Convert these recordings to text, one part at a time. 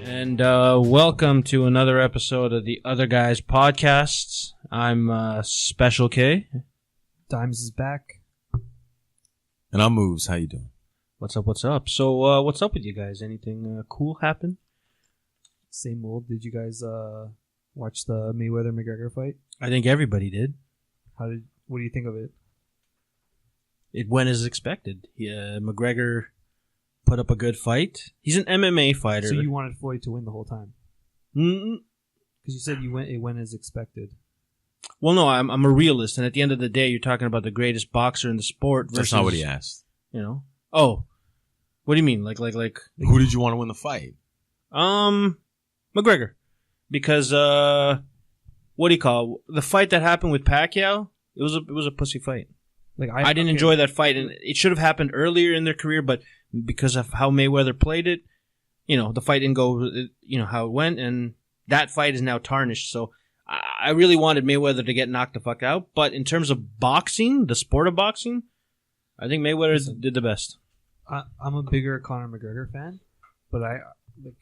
And welcome to another episode of the Other Guys Podcasts. I'm Special K. Dimes is back. And I'm Moves. How you doing? What's up? So, what's up with you guys? Anything cool happen? Same old. Did you guys watch the Mayweather-McGregor fight? I think everybody did. What do you think of it? It went as expected. McGregor put up a good fight. He's an MMA fighter. So you wanted Floyd to win the whole time? Because you said it went as expected. Well, no, I'm a realist, and at the end of the day, you're talking about the greatest boxer in the sport. That's not what he asked. You know? Oh, what do you mean? Like? Who did you want to win the fight? McGregor, because what do you call it? The fight that happened with Pacquiao? It was a pussy fight. Like I didn't enjoy that fight, and it should have happened earlier in their career, but because of how Mayweather played it, the fight didn't go, how it went, and that fight is now tarnished. So I really wanted Mayweather to get knocked the fuck out, but in terms of boxing, the sport of boxing, I think Mayweather did the best. I'm a bigger Conor McGregor fan, but I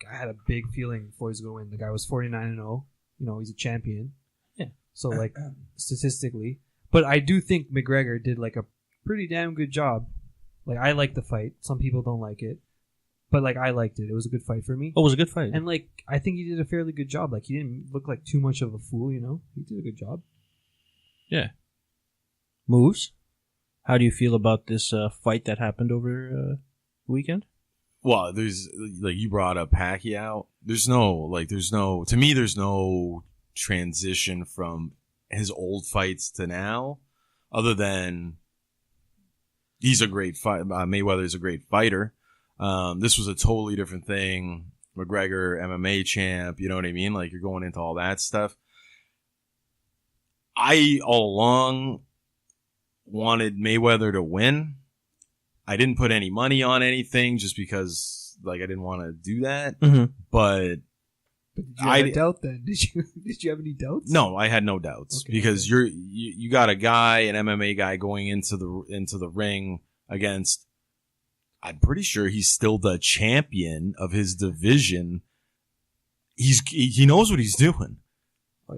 had a big feeling Floyd's going to win. The guy was 49-0. He's a champion. Yeah. So statistically, but I do think McGregor did a pretty damn good job. I like the fight. Some people don't like it, but I liked it. It was a good fight for me. Oh, it was a good fight. And I think he did a fairly good job. He didn't look like too much of a fool. He did a good job. Yeah. Moves. How do you feel about this fight that happened over the weekend? Well, there's you brought up Pacquiao. There's no transition from his old fights to now, other than he's a great fight. Mayweather's a great fighter. This was a totally different thing. McGregor, MMA champ. You know what I mean? You're going into all that stuff. I all along wanted Mayweather to win. I didn't put any money on anything just because I didn't want to do that. Mm-hmm. But did you have a doubt then? Did you have any doubts? No, I had no doubts because you got a guy, an MMA guy, going into the ring against. I'm pretty sure he's still the champion of his division. He knows what he's doing.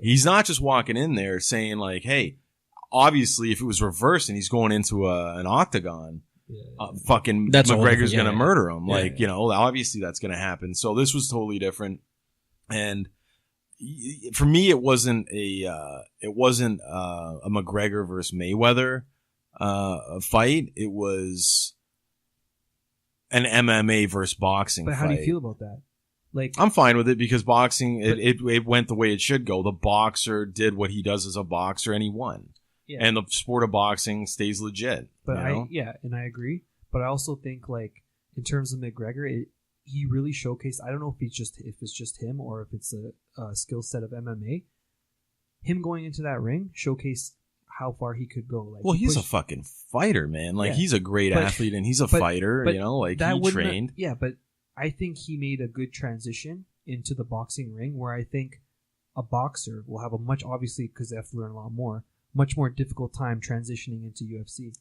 He's not just walking in there saying hey, obviously if it was reversed and he's going into an octagon. Fucking McGregor's gonna murder him. Obviously that's gonna happen. So this was totally different, and for me, it wasn't a McGregor versus Mayweather fight. It was an MMA versus boxing. But how fight. do you feel about that? I'm fine with it because boxing it went the way it should go. The boxer did what he does as a boxer, and he won. Yeah. And the sport of boxing stays legit. But and I agree. But I also think in terms of McGregor, he really showcased. I don't know if it's just him or if it's a skill set of MMA. Him going into that ring showcased how far he could go. He's a fucking fighter, man. He's a great athlete and he's a fighter. He trained. Yeah, but I think he made a good transition into the boxing ring, where I think a boxer will have obviously because they have to learn a lot more. Much more difficult time transitioning into UFC.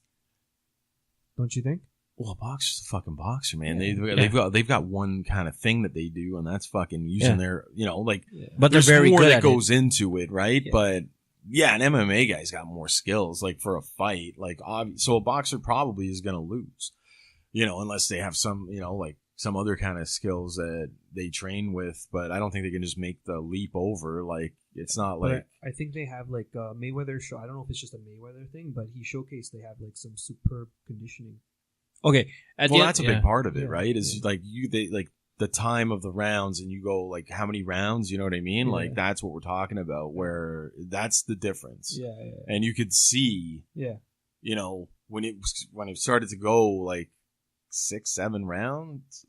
Don't you think? Well, a boxer's a fucking boxer, man. Yeah. They've got one kind of thing that they do, and that's fucking using their But they're very more good that goes into it, right? Yeah. But an MMA guy's got more skills, for a fight. So a boxer probably is gonna lose, unless they have some, some other kind of skills that they train with. But I don't think they can just make the leap over. It's not I think they have Mayweather show. I don't know if it's just a Mayweather thing, but he showcased they have some superb conditioning. Okay, that's a big part of it, right? Is the time of the rounds, and you go how many rounds? You know what I mean? Yeah. That's what we're talking about. Where that's the difference. Yeah. And you could see. Yeah. When it started to go 6-7 rounds,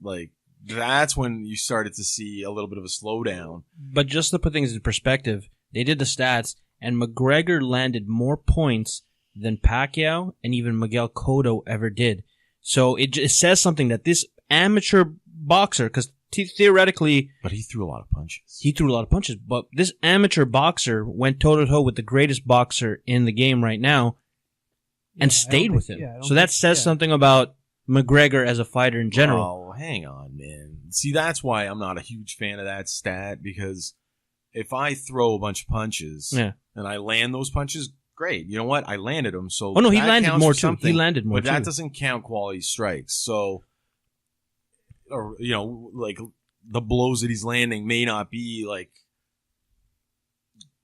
that's when you started to see a little bit of a slowdown. But just to put things in perspective, they did the stats, and McGregor landed more points than Pacquiao and even Miguel Cotto ever did. So it says something that this amateur boxer, because theoretically... But he threw a lot of punches. But this amateur boxer went toe-to-toe with the greatest boxer in the game right now and stayed with him. So that says something about McGregor as a fighter in general. Oh, hang on, man. See, that's why I'm not a huge fan of that stat, because if I throw a bunch of punches and I land those punches, great. You know what? I landed them. So he landed more too. He landed more but that doesn't count quality strikes. So, or like the blows that he's landing may not be like,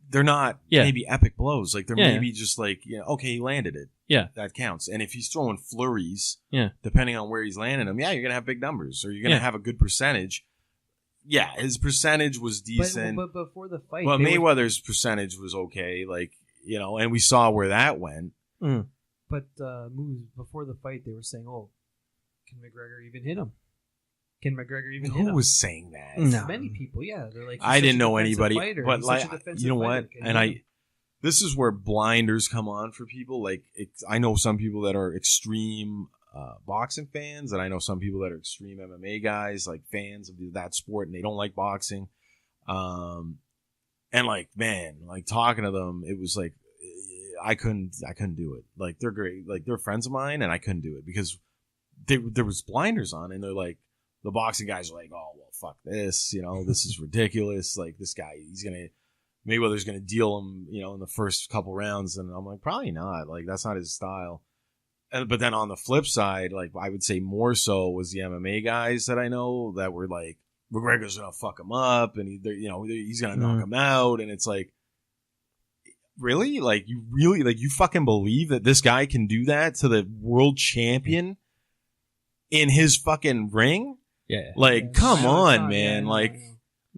they're not maybe epic blows. Like they're maybe just like, okay, he landed it. Yeah, that counts. And if he's throwing flurries, depending on where he's landing them, you're gonna have big numbers, or you're gonna have a good percentage. Yeah, his percentage was decent. But before the fight, Mayweather's percentage was okay. Like and we saw where that went. Mm. But before the fight, they were saying, "Oh, can McGregor even hit him? Can McGregor even hit him?" Who was saying that? No. Many people. Yeah, they're like, I didn't know anybody, fighter. but He's like, such a defensive you know what? fighter. And this is where blinders come on for people. Like, I know some people that are extreme boxing fans, and I know some people that are extreme MMA guys, like fans of that sport, and they don't like boxing. And like, man, like talking to them, it was like I couldn't do it. Like, they're great, like they're friends of mine, and I couldn't do it because there was blinders on, and they're like, the boxing guys are like, oh well, fuck this, this is ridiculous. Like, this guy, Mayweather's gonna deal him, in the first couple rounds, and I'm like, probably not. Like, that's not his style. But then on the flip side, like, I would say more so was the MMA guys that I know that were like, McGregor's gonna fuck him up, and he's gonna knock him out, and it's like, really, like, you fucking believe that this guy can do that to the world champion in his fucking ring? Yeah. Like, come on, man. Like,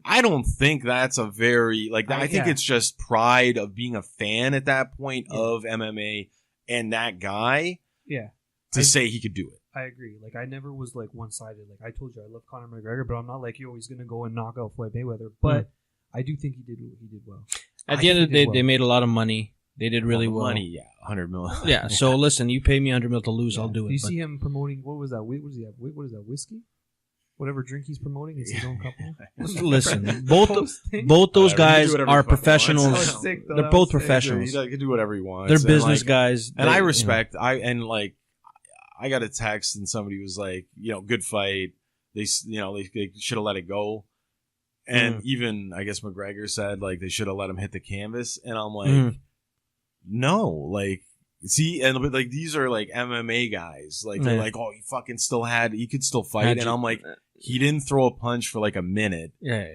I don't think that's a very, like, I think it's just pride of being a fan at that point of MMA and that guy. Yeah. To say he could do it. I agree. Like, I never was like one-sided. Like, I told you I love Conor McGregor, but I'm not like, he's going to go and knock out Floyd Mayweather. But I do think he did well. At the end of the day, they made a lot of money. They did really well. Money, $100 million. Yeah. So listen, you pay me $100 million to lose, I'll do it. Do you see him promoting? What was that? What does he have? What is that? Whiskey? Whatever drink he's promoting, it's his own company. Listen, both those guys are professionals. They're both professionals. He can do whatever he wants. They're business guys. And I respect. I got a text and somebody was like, good fight. They should have let it go. And even I guess McGregor said like they should have let him hit the canvas. And I'm like, no, like. See, and like these are like MMA guys. Like they're like, oh, he could still fight. And I'm like, he didn't throw a punch for like a minute. Yeah.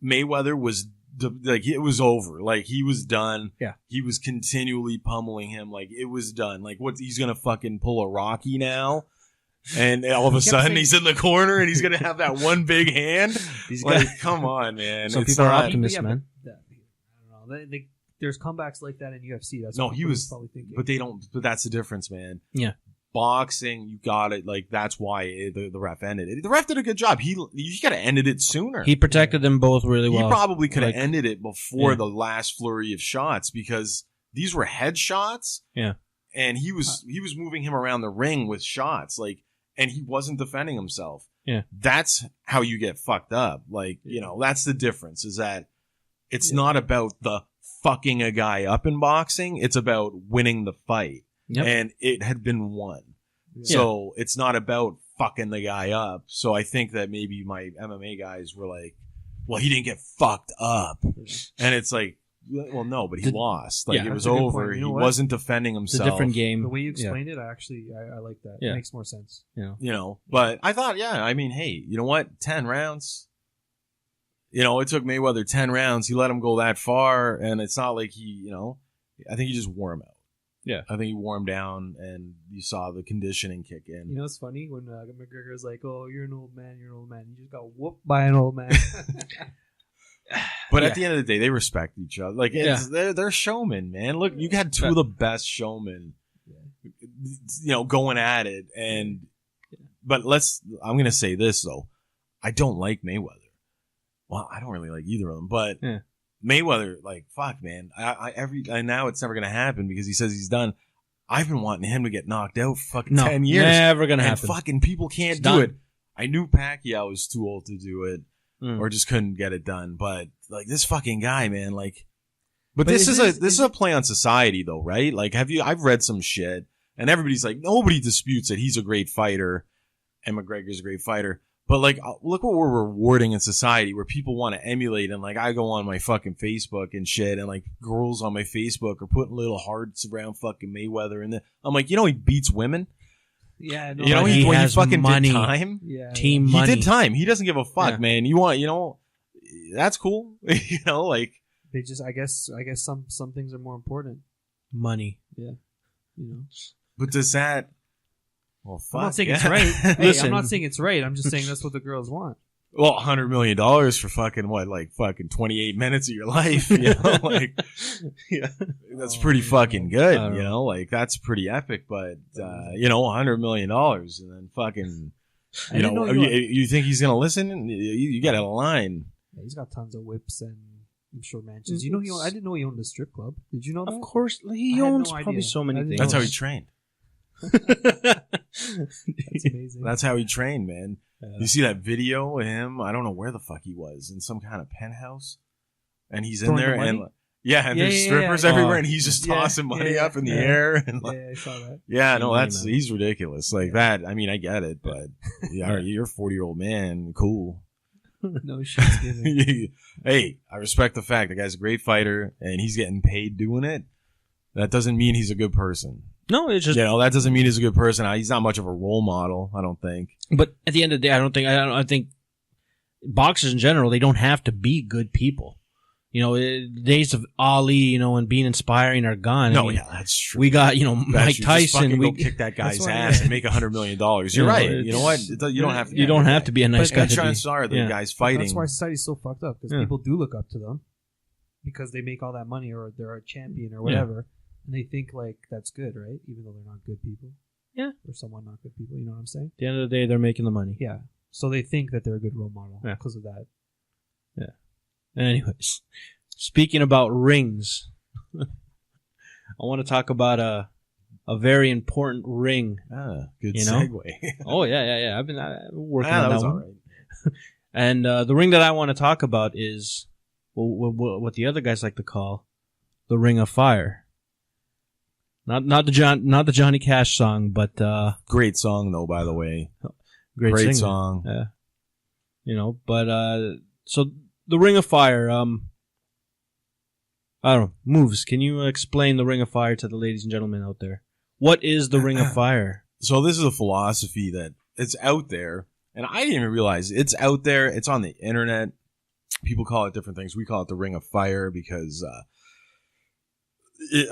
Mayweather was like, it was over. Like, he was done. Yeah. He was continually pummeling him. Like, it was done. Like, he's gonna fucking pull a Rocky now? And all of a sudden he's in the corner and he's gonna have that one big hand. He's like, come on, man. Some people are optimists, man. I don't know. There's comebacks like that in UFC. That's no, what he was probably thinking. But they don't. But that's the difference, man. Yeah. Boxing, you got it. Like, that's why the ref ended it. The ref did a good job. He could have ended it sooner. He protected them both really well. He probably could have ended it before the last flurry of shots, because these were head shots. Yeah. And he was moving him around the ring with shots, like, and he wasn't defending himself. Yeah. That's how you get fucked up. Like, that's the difference, is that it's not about the fucking a guy up in boxing. It's about winning the fight. Yep. And it had been won. Yeah. So it's not about fucking the guy up. So I think that maybe my MMA guys were like, well, he didn't get fucked up. And it's like, well, no, but he lost. Like, it was over. He wasn't defending himself. It's a different game. The way you explained it, I like that. Yeah. It makes more sense. But I thought, I mean, hey, you know what? 10 rounds. It took Mayweather 10 rounds. He let him go that far, and it's not like he, I think he just wore him out. Yeah. I think he wore him down, and you saw the conditioning kick in. It's funny when McGregor's like, oh, you're an old man. You just got whooped by an old man. But at the end of the day, they respect each other. Like, they're showmen, man. Look, you had two of the best showmen, going at it. But I'm going to say this, though. I don't like Mayweather. Well, I don't really like either of them, but Mayweather, like, fuck, man. And now it's never going to happen because he says he's done. I've been wanting him to get knocked out for fucking 10 years. Never going to happen. Fucking people can't do it. I knew Pacquiao was too old to do it or just couldn't get it done. But, like, this fucking guy, man, like, but this is a play on society, though, right? Like, I've read some shit and everybody's like, nobody disputes that he's a great fighter and McGregor's a great fighter. But like, look what we're rewarding in society, where people want to emulate. And like, I go on my fucking Facebook and shit, and like, girls on my Facebook are putting little hearts around fucking Mayweather, and I'm like, he beats women. Yeah, no, You know, he when he has fucking money. did time. yeah, Team He money. did time. He doesn't give a fuck, Yeah. man. You want, that's cool. Like, They just, I guess some things are more important. Money. You know, but does that? Well, fuck. I'm not saying yeah. it's right. Hey, Listen. I'm not saying it's right. I'm just saying that's what the girls want. Well, $100 million for fucking what, like fucking 28 minutes of your life, like, Yeah. that's Oh, pretty man. fucking good, I don't know. like that's pretty epic. But $100 million, and then fucking, I didn't know you think he's gonna listen? You get out of line. Yeah, he's got tons of whips and I'm sure mansions. You know, I didn't know he owned a strip club. Did you know that? Of course, he I had owns no probably idea. so I many didn't things. That's know how he that. trained. That's amazing. That's how he trained, man. Yeah. You see that video of him? I don't know where the fuck he was, in some kind of penthouse, and he's in Throwing there, the money? and and Yeah, there's yeah, strippers yeah. everywhere, Oh. and he's just Yeah, tossing money yeah, up in the yeah. air, and like, Yeah, I saw that. yeah, no, Money, that's man. he's ridiculous. Like that. I mean, I get it, but yeah, you're a 40-year-old man, cool. No shit's given. Hey, I respect the fact the guy's a great fighter, and he's getting paid doing it. That doesn't mean he's a good person. No, it's just. That doesn't mean he's a good person. He's not much of a role model, I don't think. But at the end of the day, I think boxers in general, they don't have to be good people. The days of Ali, and being inspiring are gone. No, I mean, yeah, that's true. we got, Mike That's true. Just fucking Tyson. go kick that guy's That's why- ass and make $100 million. You're You know, right. it's- You know what? You don't have to. You don't have to be a nice But- guy And to be. chances are the Yeah. guy's fighting. That's why society's so fucked up because Yeah. people do look up to them because they make all that money or they're a champion or whatever, and they think like that's good, right? Even though they're not good people. Yeah. Or someone not good people. You know what I'm saying? At the end of the day, they're making the money. Yeah. So they think that they're a good role model Yeah. because of that. Anyways, speaking about rings, I want to talk about a very important ring. Good You know? segue. Oh yeah. I've been working that on that was one. all right. And the ring that I want to talk about is what the other guys like to call the Ring of Fire. Not the Johnny Cash song, but Great song though, by the way. great singer. song. Yeah. But so the Ring of Fire. I don't know. Moves. Can you explain the Ring of Fire to the ladies and gentlemen out there? What is the Ring of Fire? So this is a philosophy that it's out there, and I didn't even realize it's out there. It's on the internet. People call it different things. We call it the Ring of Fire because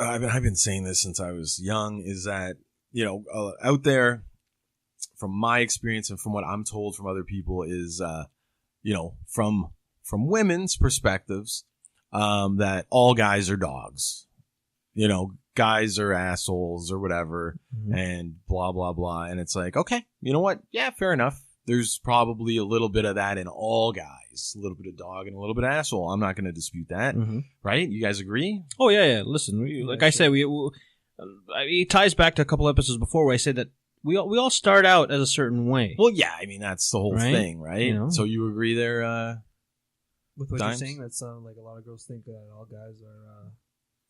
I've been saying this since I was young. Is that out there, from my experience and from what I'm told from other people, is from women's perspectives, that all guys are dogs. Guys are assholes or whatever, Mhm. and blah, blah, blah. And it's like, okay, you know what? Yeah, fair enough. There's probably a little bit of that in all guys. A little bit of dog and a little bit of asshole. I'm not going to dispute that. Mhm. Right? You guys agree? Oh yeah. Listen, like I said, it ties back to a couple episodes before where I said that we all start out as a certain way. Well, yeah. I mean, that's the whole Right? thing, right? So you agree there? With what Dimes? you're saying, that's like a lot of girls think that all guys are.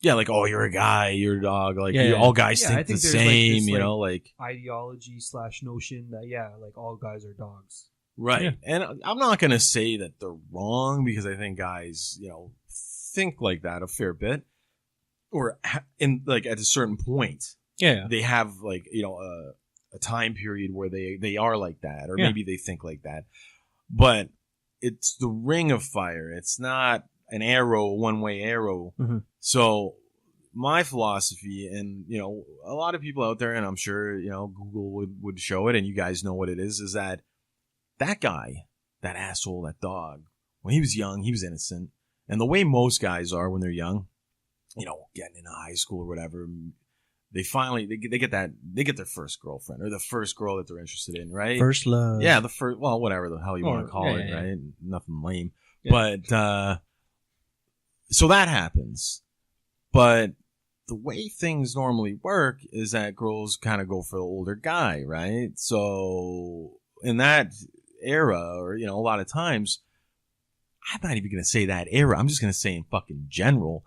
Yeah, like, oh, you're a guy, you're a dog. Like, Yeah, yeah. all guys Yeah, I think the think there's, like, same, this, like Ideology / notion that like all guys are dogs. right. Yeah. And I'm not going to say that they're wrong because I think guys, think like that a fair bit, or in like at a certain point, Yeah. they have like a time period where they are like that, or Yeah. maybe they think like that. But it's the Ring of Fire. It's not an arrow, one-way arrow. Mhm. So my philosophy, and a lot of people out there, and I'm sure Google would show it, and you guys know what it is that guy, that asshole, that dog, when he was young, he was innocent, and the way most guys are when they're young, getting into high school or whatever, they finally they get their first girlfriend or the first girl that they're interested in, right? First love. Yeah, the first, well, whatever the hell you want Or- to call yeah, it, yeah, yeah. right? Nothing lame. Yeah. But, so that happens. But the way things normally work is that girls kind of go for the older guy, right? So in that era, or, a lot of times, I'm not even going to say that era. I'm just going to say in fucking general,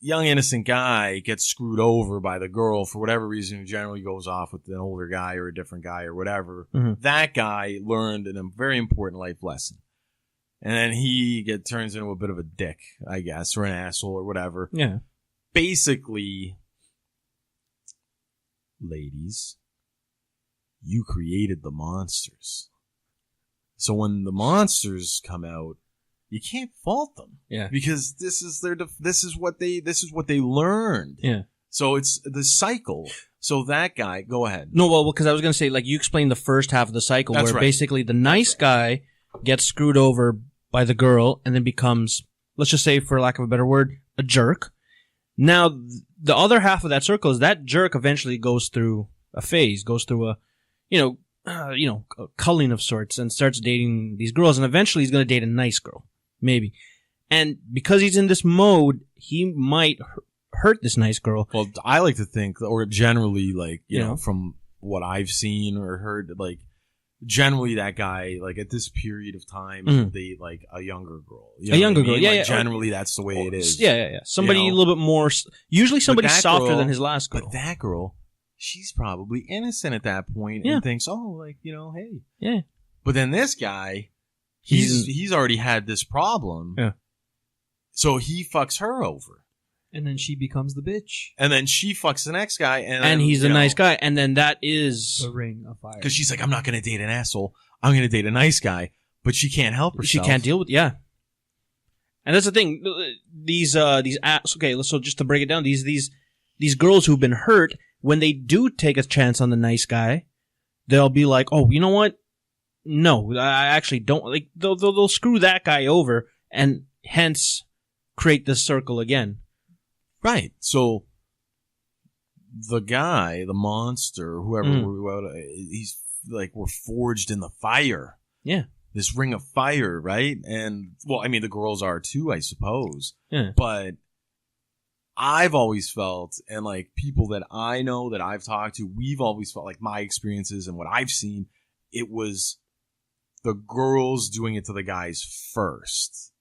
young innocent guy gets screwed over by the girl for whatever reason, who generally goes off with an older guy or a different guy or whatever. Mhm. That guy learned a very important life lesson. And then he turns into a bit of a dick, I guess, or an asshole or whatever. Yeah. Basically, ladies, you created the monsters. So when the monsters come out, you can't fault them. Yeah. Because this is what they learned. Yeah. So it's the cycle. So that guy, go ahead. No, well, because I was going to say, like, you explained the first half of the cycle That's where right. basically the nice guy gets screwed over by the girl and then becomes, let's just say, for lack of a better word, a jerk. Now, the other half of that circle is that jerk eventually goes through a phase, goes through a culling of sorts and starts dating these girls, and eventually he's going to date a nice girl, maybe. And because he's in this mode, he might hurt this nice girl. Well, I like to think, or generally, like, you know, know? from what I've seen or heard, like, generally that guy, like, at this period of time, Mhm. they like a younger girl. A younger girl, yeah, Like, yeah. generally, that's the way it is. Yeah. Somebody You know? a little bit more, usually somebody that softer girl- than his last girl. But that girl, she's probably innocent at that point Yeah. and thinks, oh, like, you know, hey. Yeah. But then this guy, He's- he's already had this problem. Yeah. So he fucks her over. And then she becomes the bitch. And then she fucks the next guy. And And he's a you know, nice guy. And then that is... The ring of fire. Because she's like, I'm not going to date an asshole. I'm going to date a nice guy. But she can't help herself. She can't deal with, yeah. And that's the thing. So just to break it down, these girls who've been hurt, when they do take a chance on the nice guy, they'll be like, oh, you know what? No, I actually don't. Like, they'll screw that guy over and hence create this circle again. Right. So the guy, the monster, whoever, he's like, we're forged in the fire. Yeah. This ring of fire, right? And, well, I mean, the girls are too, I suppose. Yeah. But I've always felt, and like people that I know that I've talked to, we've always felt like my experiences and what I've seen, it was the girls doing it to the guys first.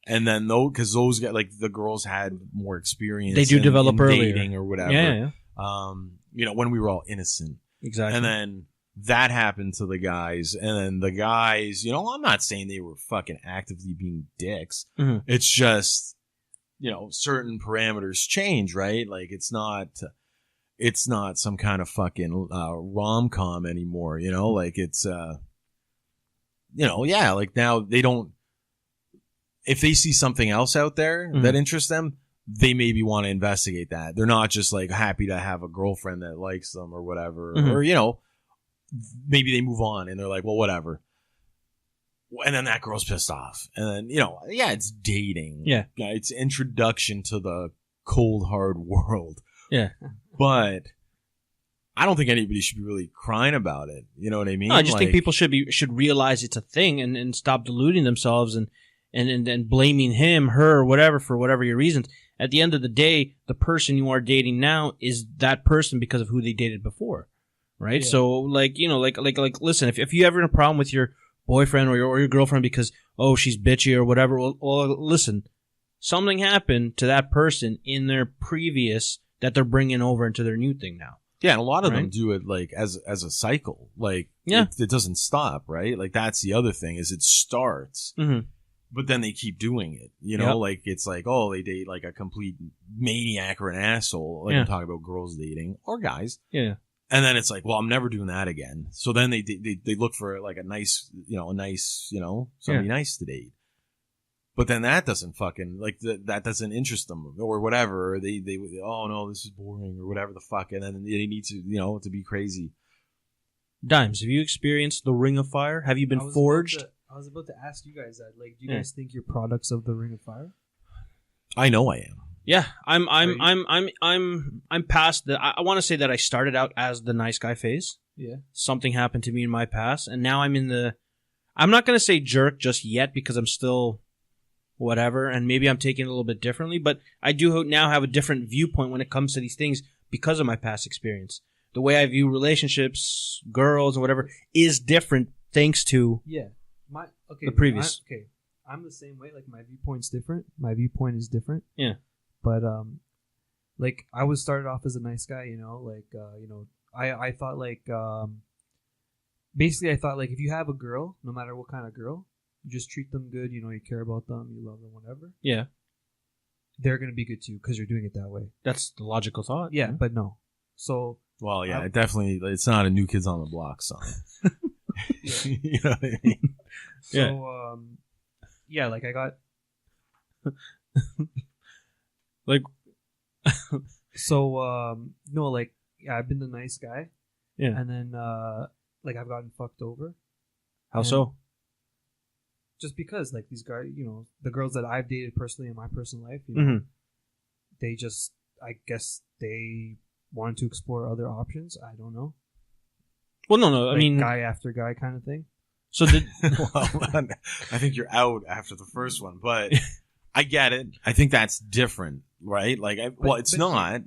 And then because those guys, like the girls had more experience. They do develop in earlier. dating or whatever. Yeah. You know, when we were all innocent. Exactly. And then that happened to the guys. And then the guys, you know, I'm not saying they were fucking actively being dicks. Mhm. It's just, you know, certain parameters change, right? Like it's not some kind of fucking rom-com anymore, you know? Like it's, you know, yeah, like now they don't, if they see something else out there that interests them, they maybe want to investigate that. They're not just like happy to have a girlfriend that likes them or whatever. Or, you know, maybe they move on and they're like, well, whatever. And then that girl's pissed off. And then, you know, yeah, it's dating. Yeah. It's introduction to the cold, hard world. Yeah. But I don't think anybody should be really crying about it. You know what I mean? No, I just think people should realize it's a thing and stop deluding themselves and blaming him, her, whatever for whatever your reasons. At the end of the day, the person you are dating now is that person because of who they dated before, right? Yeah. So, like, you know, like, listen, if you ever have a problem with your boyfriend or your girlfriend because, oh, she's bitchy or whatever, well, listen, something happened to that person in their previous that they're bringing over into their new thing now. Yeah, and a lot of them Right? do it like as a cycle. Like, Yeah. it doesn't stop, right? Like that's the other thing is it starts. Mm-hmm. But then they keep doing it, you know, Yep. like it's like, oh, they date like a complete maniac or an asshole. Like Yeah. I'm talking about girls dating or guys. Yeah. And then it's like, well, I'm never doing that again. So then they look for like somebody nice to date. But then that doesn't fucking like that doesn't interest them or whatever. Or they oh no, this is boring or whatever the fuck. And then they need to, you know, to be crazy. Dimes, have you experienced the Ring of Fire? Have you been forged? I was about to ask you guys that. Like, do you guys think you're products of the Ring of Fire? I know I am. Yeah, I'm past the. I want to say that I started out as the nice guy phase. Yeah. Something happened to me in my past, and now I'm in the. I'm not gonna say jerk just yet because I'm still, whatever, and maybe I'm taking it a little bit differently. But I do now have a different viewpoint when it comes to these things because of my past experience. The way I view relationships, girls, and whatever is different thanks to The previous. I'm the same way. Like my viewpoint's different. My viewpoint is different. Yeah. But like I was started off as a nice guy, I thought like basically I thought like if you have a girl, no matter what kind of girl, you just treat them good, you care about them, you love them, whatever. Yeah. They're gonna be good to you because you're doing it that way. That's the logical thought. Yeah, but no. So well, yeah, definitely. It's not a New Kids on the Block song. You know what I mean? So yeah, like I got like so no, like yeah, I've been the nice guy. Yeah. And then like I've gotten fucked over. How so? Just because like these guys, the girls that I've dated personally in my personal life, they just, I guess they wanted to explore other options. I don't know. Well, no, like I mean, guy after guy kind of thing. So did well, I think you're out after the first one, but I get it. I think that's different, right? Like, it's not.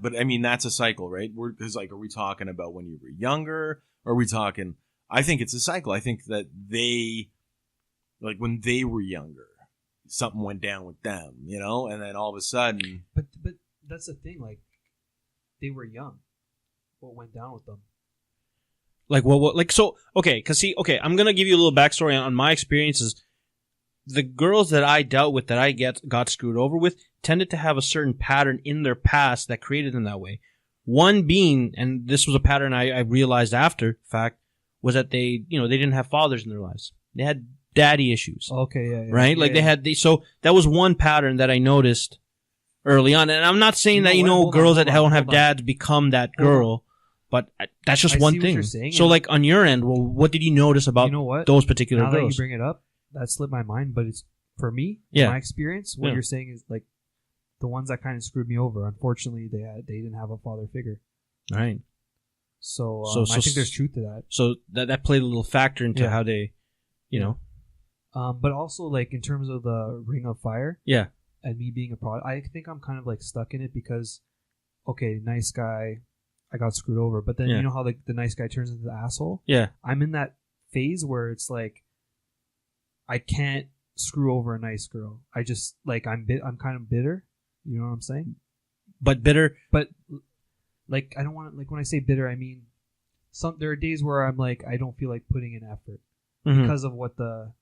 But I mean, that's a cycle, right? Because like, are we talking about when you were younger? Or are we talking? I think it's a cycle. I think that like when they were younger, something went down with them, and then all of a sudden. But that's the thing. Like, they were young. What went down with them? Like what? Like so? Okay, because I'm gonna give you a little backstory on my experiences. The girls that I dealt with, that I got screwed over with, tended to have a certain pattern in their past that created them that way. One being, and this was a pattern I realized after fact, was that they didn't have fathers in their lives. They had daddy issues. Okay, yeah. Right? Like so that was one pattern that I noticed early on. And I'm not saying that, girls that don't have dads become that girl, but that's just one thing. So like on your end, well, what did you notice about those particular girls? Now that you bring it up, that slipped my mind, but it's for me, my experience, what you're saying is like the ones that kind of screwed me over. Unfortunately, they didn't have a father figure. Right. So I think there's truth to that. So that played a little factor into how they, But also like in terms of the Ring of Fire. Yeah. And me being a product, I think I'm kind of like stuck in it because, okay, nice guy, I got screwed over. But then you know how the nice guy turns into the asshole? Yeah. I'm in that phase where it's like, I can't screw over a nice girl. I just like I'm kind of bitter. You know what I'm saying? But bitter. But like I don't want to, like when I say bitter, I mean there are days where I'm like I don't feel like putting in effort because of what how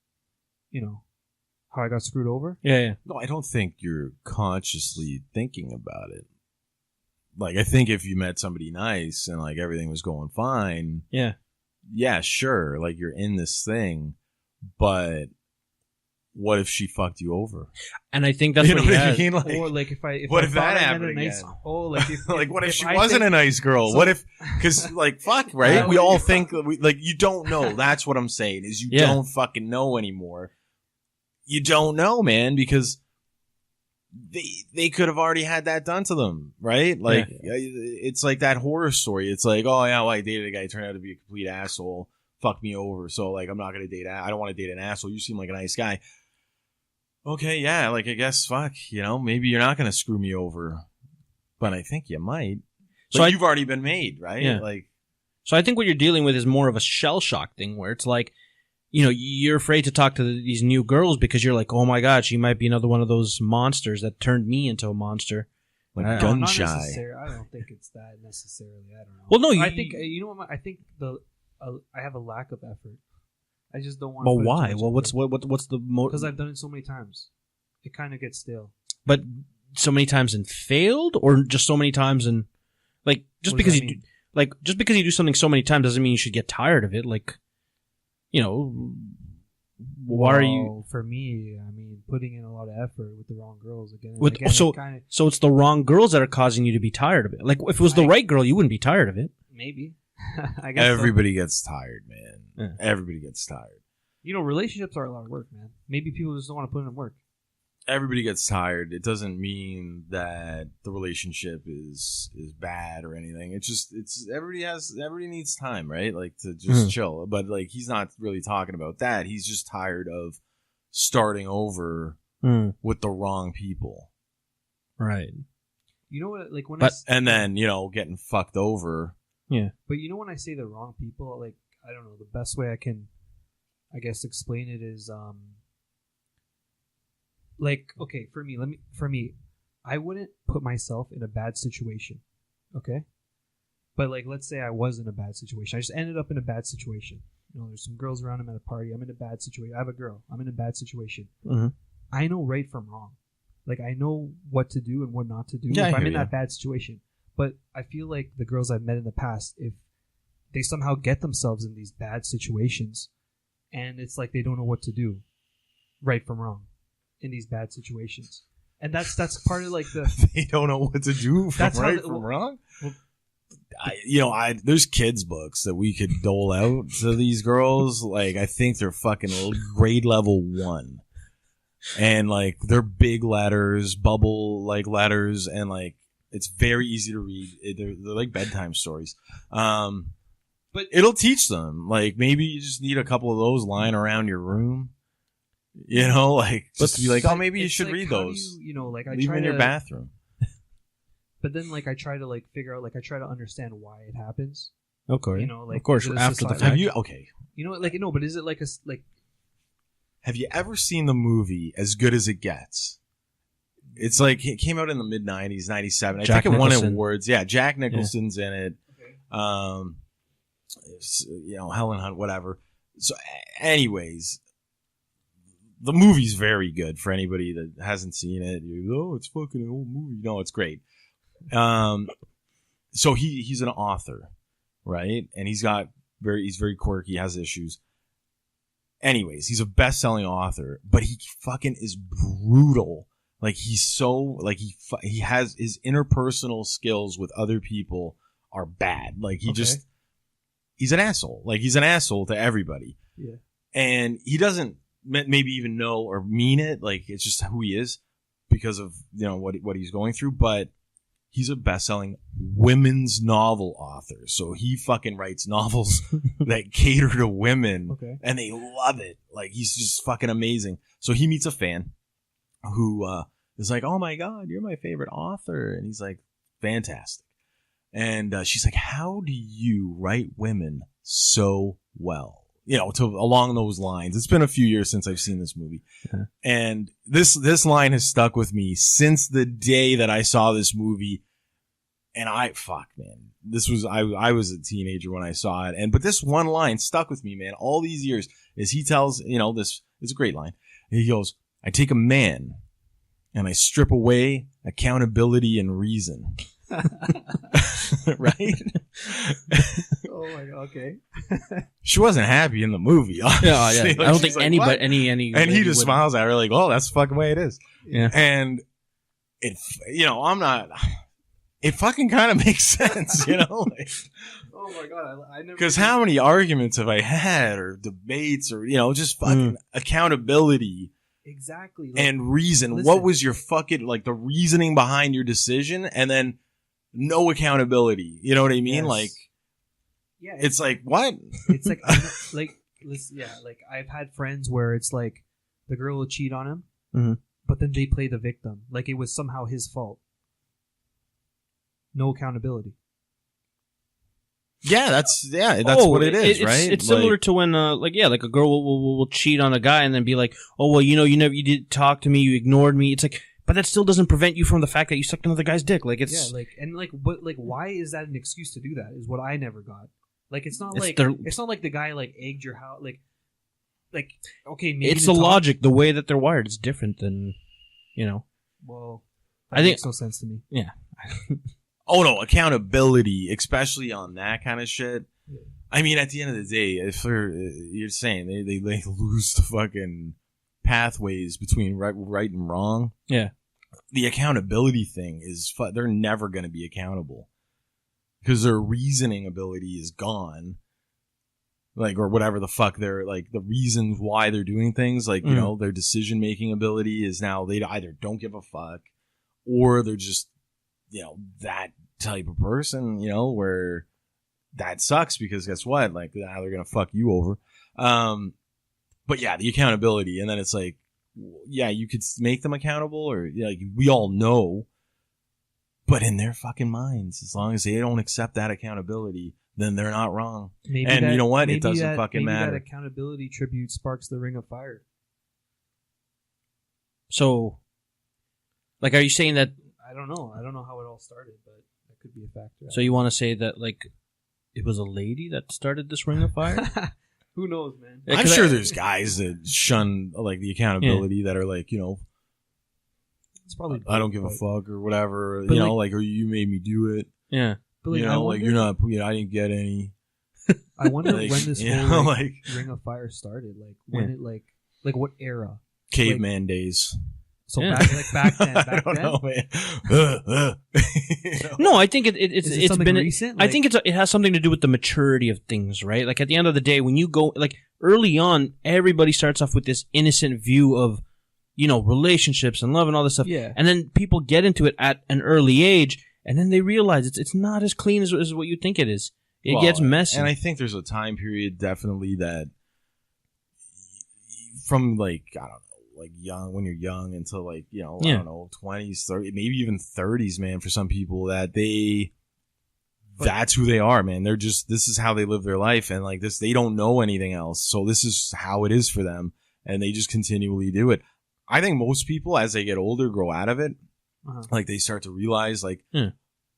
I got screwed over. Yeah. No, I don't think you're consciously thinking about it. Like I think if you met somebody nice and like everything was going fine, yeah, sure, like you're in this thing, but what if she fucked you over? And I think that's what he has. Mean? Like, or like if that happened again? Like what if she wasn't a nice girl? What if? Because like fuck, right? We all think you don't know. That's what I'm saying is you don't fucking know anymore. You don't know, man, because they could have already had that done to them, right? Like it's like that horror story. It's like, oh yeah, well, I dated a guy, turned out to be a complete asshole, fucked me over, so like I'm not gonna date. I don't want to date an asshole. You seem like a nice guy. Okay, yeah, like I guess fuck, maybe you're not gonna screw me over, but I think you might. So you've already been made, right? Yeah. Like, so I think what you're dealing with is more of a shell shock thing, where it's like, you're afraid to talk to these new girls because you're like, oh my god, she might be another one of those monsters that turned me into a monster. Like gun shy. I don't think it's that necessarily. I don't know. Well, no, I think I think I have a lack of effort. I just don't want. But why? Well, what's the because I've done it so many times. It kind of gets stale. But so many times and failed, or just so many times and like just because you do something so many times doesn't mean you should get tired of it. Like, why are you? For me, I mean, putting in a lot of effort with the wrong girls again. So it's the wrong girls that are causing you to be tired of it. Like if it was the right girl, you wouldn't be tired of it. Maybe. I guess everybody gets tired, man. Yeah. Everybody gets tired. Relationships are a lot of work, man. Maybe people just don't want to put in work. Everybody gets tired. It doesn't mean that the relationship is bad or anything. Everybody needs time, right? Like to just chill. But like he's not really talking about that. He's just tired of starting over with the wrong people. Right. You know what? Like when and then getting fucked over. Yeah. But when I say the wrong people, like I don't know, the best way I can, I guess, explain it is like, okay, for me, I wouldn't put myself in a bad situation, okay? But like, let's say I was in a bad situation. I just ended up in a bad situation. You know, there's some girls around. I'm at a party. I'm in a bad situation. I have a girl. I'm in a bad situation. Mm-hmm. I know right from wrong. Like, I know what to do and what not to do Yeah, if I'm in you. that bad situation. But I feel like the girls I've met in the past, if they somehow get themselves in these bad situations, and it's like they don't know what to do, right from wrong, in these bad situations, and that's part of like the They don't know what to do from That's how right the- from well- wrong. well- There's kids books that we could dole out to these girls. Like, I think they're fucking grade level 1, and like they're big letters, bubble like letters, and like it's very easy to read. They're like bedtime stories. But it'll teach them. Like, maybe you just need a couple of those lying around your room. You know, like, just to be like, oh, maybe you it's should like, read how do those. you know, like I Leave try them in to, your bathroom. but then like I try to like figure out, like I try to understand why it happens. Okay. You know, like, of course, is it a after the society- fact. Have you, okay. You know, like no, but is it like Have you ever seen the movie As Good as It Gets? It's like, it came out in the mid 90s, 97. I Jack think it won Nicholson. awards. Yeah, Jack Nicholson's in it. okay. Helen Hunt, whatever. So, anyways, the movie's very good for anybody that hasn't seen it. It's fucking an old movie. No, it's great. So he's an author, right? And he's very quirky, has issues. Anyways, he's a best-selling author, but he fucking is brutal. Like, he's so, like, he has his interpersonal skills with other people are bad. Like, he's an asshole. Like, he's an asshole to everybody. Yeah. And he doesn't maybe even know or mean it. Like, it's just who he is because of, what he's going through. But he's a best-selling women's novel author. So he fucking writes novels that cater to women. Okay. And they love it. Like, he's just fucking amazing. So he meets a fan who is like, oh my God, you're my favorite author. And he's like, fantastic. And she's like, how do you write women so well? Along those lines. It's been a few years since I've seen this movie. Yeah. And this line has stuck with me since the day that I saw this movie. And I was a teenager when I saw it. But this one line stuck with me, man, all these years, is he tells, this is a great line. He goes, I take a man and I strip away accountability and reason. Right? Oh my God. Okay. She wasn't happy in the movie. Honestly. Yeah. Like, I don't she's think like, anybody, "What?" any, And he just would- smiles at her like, "Oh, that's the fucking way it is." Yeah. And it, I'm not. It fucking kind of makes sense, Like, Oh my God. I never. because how many arguments have I had, or debates, or just fucking accountability exactly like, and reason? listen. What was your fucking the reasoning behind your decision, and then no accountability? You know what I mean? Yes. Like, yeah, it's like what? it's like like listen, yeah, like I've had friends where it's like the girl will cheat on him, Mhm. but then they play the victim, like it was somehow his fault. No accountability. Yeah, that's what it is, right? It's similar to when, like a girl will cheat on a guy and then be like, oh, well, you didn't talk to me, you ignored me. It's like, but that still doesn't prevent you from the fact that you sucked another guy's dick. Like, it's but why is that an excuse to do that? Is what I never got. Like, it's not like the guy like egged your house. Like okay, maybe it's the logic, the way that they're wired is different than, Well, I think makes no sense to me. Yeah. Oh no, accountability, especially on that kind of shit. Yeah. I mean, at the end of the day, if you're saying they lose the fucking pathways between right and wrong. Yeah. The accountability thing is they're never going to be accountable because their reasoning ability is gone. Like, or whatever the fuck they're like, the reasons why they're doing things, like, their decision making ability is now they either don't give a fuck or they're just, that type of person, where that sucks because guess what? Like, now they're going to fuck you over. But yeah, the accountability. And then it's like, yeah, you could make them accountable or like we all know, but in their fucking minds, as long as they don't accept that accountability, then they're not wrong. Maybe and that, you know what? It maybe doesn't that, fucking maybe matter. That accountability tribute sparks the ring of fire. So, like, are you saying that I don't know. I don't know how it all started, but that could be a factor. So you want to say that like it was a lady that started this Ring of Fire? Who knows, man? I'm sure there's guys that shun like the accountability that are like, you know, it's probably I don't give a fuck or whatever, but you know, like or you made me do it. Yeah. But like, you know, like you're not. You know, I didn't get any. I wonder like, when this whole like, Ring of Fire started. Like when it like what era? Caveman days. So back then. I don't know, man. You know? No, I think it's been recent. I think it has something to do with the maturity of things, right? Like at the end of the day, when you go like early on, everybody starts off with this innocent view of, you know, relationships and love and all this stuff. Yeah. And then people get into it at an early age, and then they realize it's not as clean as what you think it is. It gets messy. And I think there's a time period definitely that from like, I don't know, like young, when you're young until like, you know, I don't know, 20s, 30s, maybe even 30s, man, for some people that that's who they are, man. They're just, this is how they live their life. And like this, they don't know anything else. So this is how it is for them. And they just continually do it. I think most people, as they get older, grow out of it. Like they start to realize like,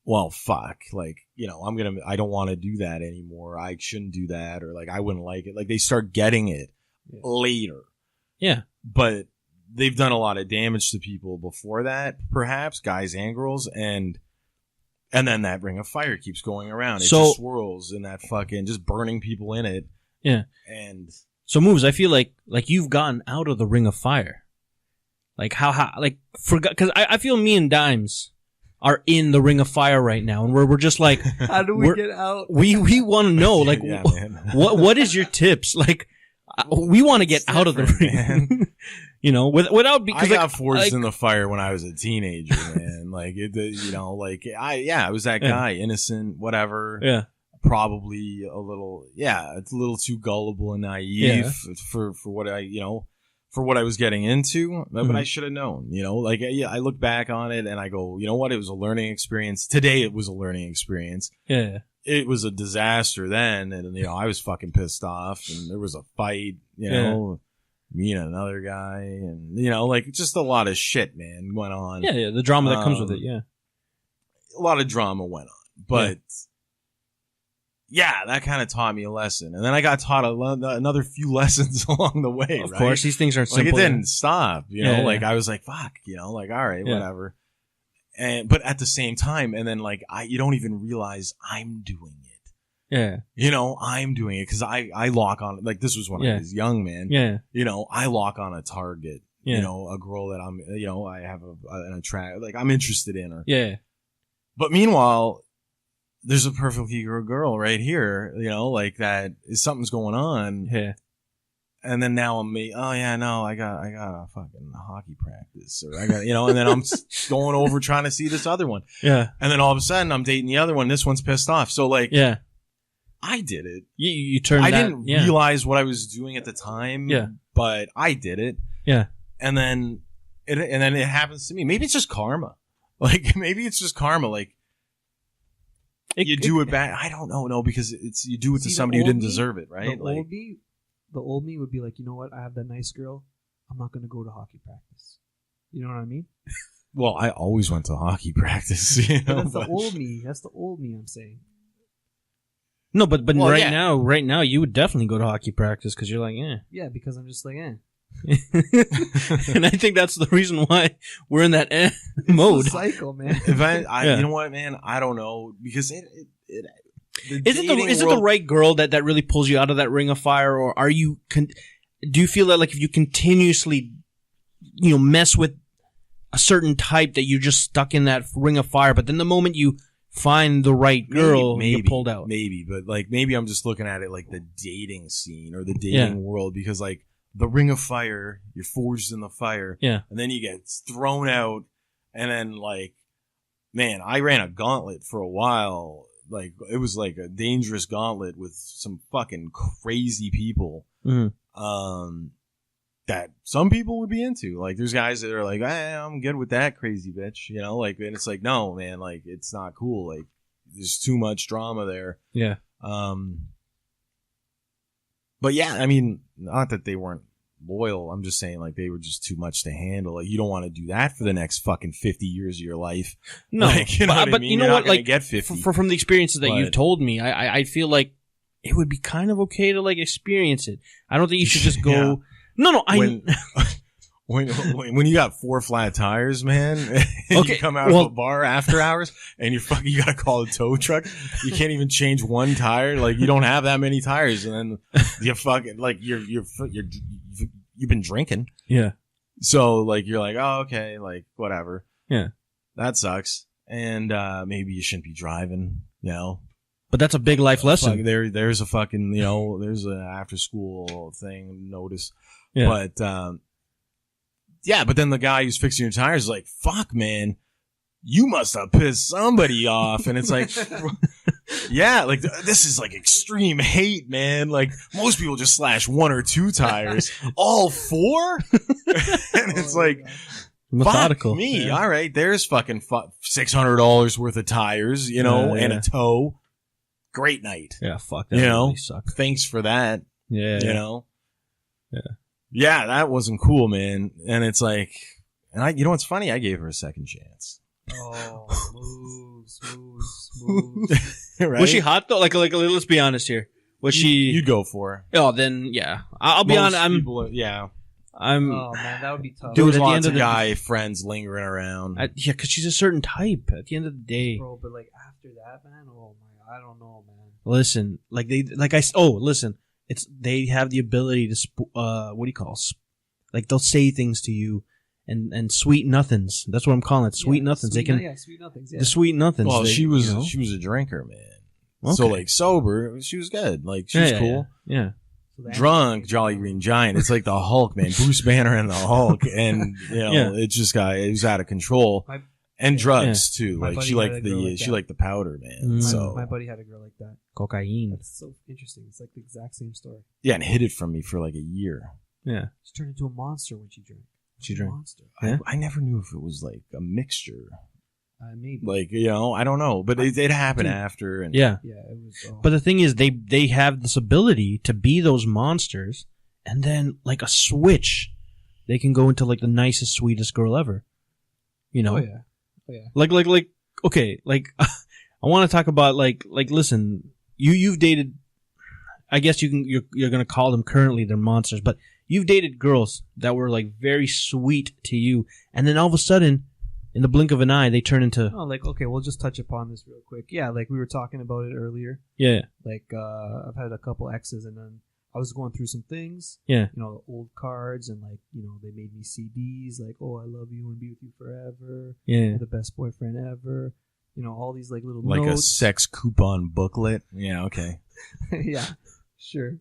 well, fuck, like, you know, I don't want to do that anymore. I shouldn't do that. Or like, I wouldn't like it. Like they start getting it later. Yeah. But they've done a lot of damage to people before that, perhaps, guys and girls. And then that Ring of Fire keeps going around. It just swirls in that fucking, just burning people in it. Yeah. And so Moves, I feel like you've gotten out of the Ring of Fire. Like how like, because I feel me and Dimes are in the Ring of Fire right now, and we're just like, how do we get out? We want to know, like, what is your tips? Like, we want to get out of the ring, man. You know, without because I got forged in the fire when I was a teenager, man. Like you know, like I was that guy, innocent, whatever. Yeah, probably a little, it's a little too gullible and naive for what I, you know, for what I was getting into, but I should have known, you know, like, I look back on it and I go, you know what? It was a learning experience. Today it was a learning experience. Yeah. It was a disaster then. And, you know, I was fucking pissed off and there was a fight, you know, me and another guy and, you know, like just a lot of shit, man, went on. Yeah. The drama that comes with it. Yeah. A lot of drama went on, but yeah, that kind of taught me a lesson. And then I got taught another few lessons along the way, Of course, these things are simple. Like, it didn't stop, you know? Like, I was like, fuck, you know? Like, all right, whatever. But at the same time, and then, like, you don't even realize I'm doing it. Yeah. You know, I'm doing it because I lock on, like, this was when I was young, man. Yeah. You know, I lock on a target. Yeah. You know, a girl that I'm, you know, I have an attract, like, I'm interested in her. Yeah. But meanwhile, there's a perfectly girl right here, you know, like that is something's going on. Yeah. And then now I got a fucking hockey practice or I got, you know, and then I'm going over trying to see this other one. Yeah. And then all of a sudden I'm dating the other one. This one's pissed off. So like, I did it. You turned I didn't realize what I was doing at the time. Yeah. But I did it. Yeah. And then it happens to me. Maybe it's just karma. Like, maybe it's just karma. Like, you do it back. I don't know. No, because you do it to somebody who didn't deserve it, right? The old me would be like, you know what? I have that nice girl. I'm not going to go to hockey practice. You know what I mean? Well, I always went to hockey practice. You know, that's the old me. That's the old me. I'm saying. No, but right now, you would definitely go to hockey practice because you're like, yeah, because I'm just like, and I think that's the reason why we're in that mode. Cycle, man. If I you know what, man? I don't know because is it the right girl that really pulls you out of that Ring of Fire, or are you? Do you feel that like if you continuously, you know, mess with a certain type that you're just stuck in that Ring of Fire, but then the moment you find the right girl, you get pulled out? Maybe, but like maybe I'm just looking at it like the dating scene or the dating world because like. The Ring of Fire, you're forged in the fire. Yeah. And then you get thrown out. And then, like, man, I ran a gauntlet for a while. Like, it was like a dangerous gauntlet with some fucking crazy people. Mm-hmm. That some people would be into. Like, there's guys that are like, I'm good with that crazy bitch. You know, like, and it's like, no, man, like, it's not cool. Like, there's too much drama there. Yeah. But yeah, I mean, not that they weren't loyal. I'm just saying, like, they were just too much to handle. Like, you don't want to do that for the next fucking 50 years of your life. No, like, you know what I mean? You know You're what? not gonna Like, get 50. from the experiences that you've told me, I feel like it would be kind of okay to like experience it. I don't think you should just go. Yeah. No, When you got 4 flat tires, man, and Okay, you come out of a bar after hours and you gotta call a tow truck. You can't even change one tire. Like, you don't have that many tires, and then you fucking like you've been drinking. Yeah. So like you're like, oh, okay, like whatever. Yeah. That sucks. And maybe you shouldn't be driving, you know. But that's a big life lesson. There's a fucking, you know, there's an after school thing notice. Yeah. But yeah, but then the guy who's fixing your tires is like, fuck, man, you must have pissed somebody off. And it's like, yeah, like this is like extreme hate, man. Like most people just slash 1 or 2 tires, all 4. And it's like, methodical. Fuck me. Yeah. All right. There's fucking $600 worth of tires, you know, and a tow. Great night. Yeah, fuck that. You know, really sucked. thanks for that. Yeah. You know? Yeah. Yeah, that wasn't cool, man. And it's like, and you know what's funny? I gave her a second chance. Oh, smooth. Right? Was she hot though? Like, let's be honest here. Was she? You'd go for her. Oh, then yeah. I'll be honest. I'm. Oh man, that would be tough. There was at the lots end of of the guy friends lingering around. Yeah, because she's a certain type. At the end of the day, Bro, but like after that, man, oh my, I don't know, man. listen. Listen. They have the ability to what do you call? Like they'll say things to you, and sweet nothings. That's what I'm calling it. Sweet nothings. They can. Yeah, sweet nothings. Yeah. The sweet nothings. Well, she was you know? she was a drinker, man. Okay. So like sober, she was good. Like she was cool. Yeah. Drunk, Jolly Green Giant. It's like the Hulk, man. Bruce Banner and the Hulk, and you know, it was out of control. And drugs too. Like she liked the powder, man. So my buddy had a girl like that. Cocaine. It's so interesting. It's like the exact same story. yeah, and hid it from me for like a year. Yeah. She turned into a monster when she drank. She drank. Monster. Yeah. I never knew if it was like a mixture. Maybe. Like, you know, I don't know, but it happened after. And Yeah. Yeah, it was. But the thing is, they have this ability to be those monsters, and then like a switch, they can go into like the nicest, sweetest girl ever. You know? Oh yeah. Like okay, like I want to talk about like listen, you've dated. I guess you're gonna call them currently they're monsters, but you've dated girls that were like very sweet to you, and then all of a sudden, in the blink of an eye, they turn into. Oh, like okay, we'll just touch upon this real quick. Yeah, like we were talking about it earlier. Yeah. Like I've had a couple exes, and then I was going through some things. Yeah. You know, old cards, and like they made me CDs, like I love you and be with you forever. Yeah. You're the best boyfriend ever. You know, all these like little like notes. a sex coupon booklet. Yeah, okay. Yeah, sure.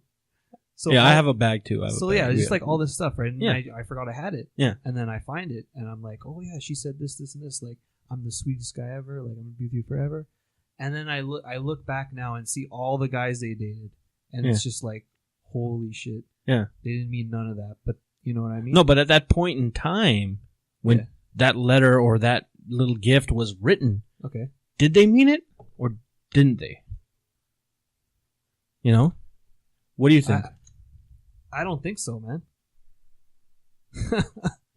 So yeah, I have a bag too. Just like all this stuff, right? And yeah. I forgot I had it. Yeah. And then I find it, and I'm like, oh yeah, she said this, this, and this. Like, I'm the sweetest guy ever. Like, I'm gonna be with you forever. And then I look back now and see all the guys they dated, and it's just like, holy shit. Yeah. They didn't mean none of that, but you know what I mean? No, but at that point in time, when that letter or that little gift was written, okay, did they mean it or didn't they? You know, what do you think? I don't think so, man.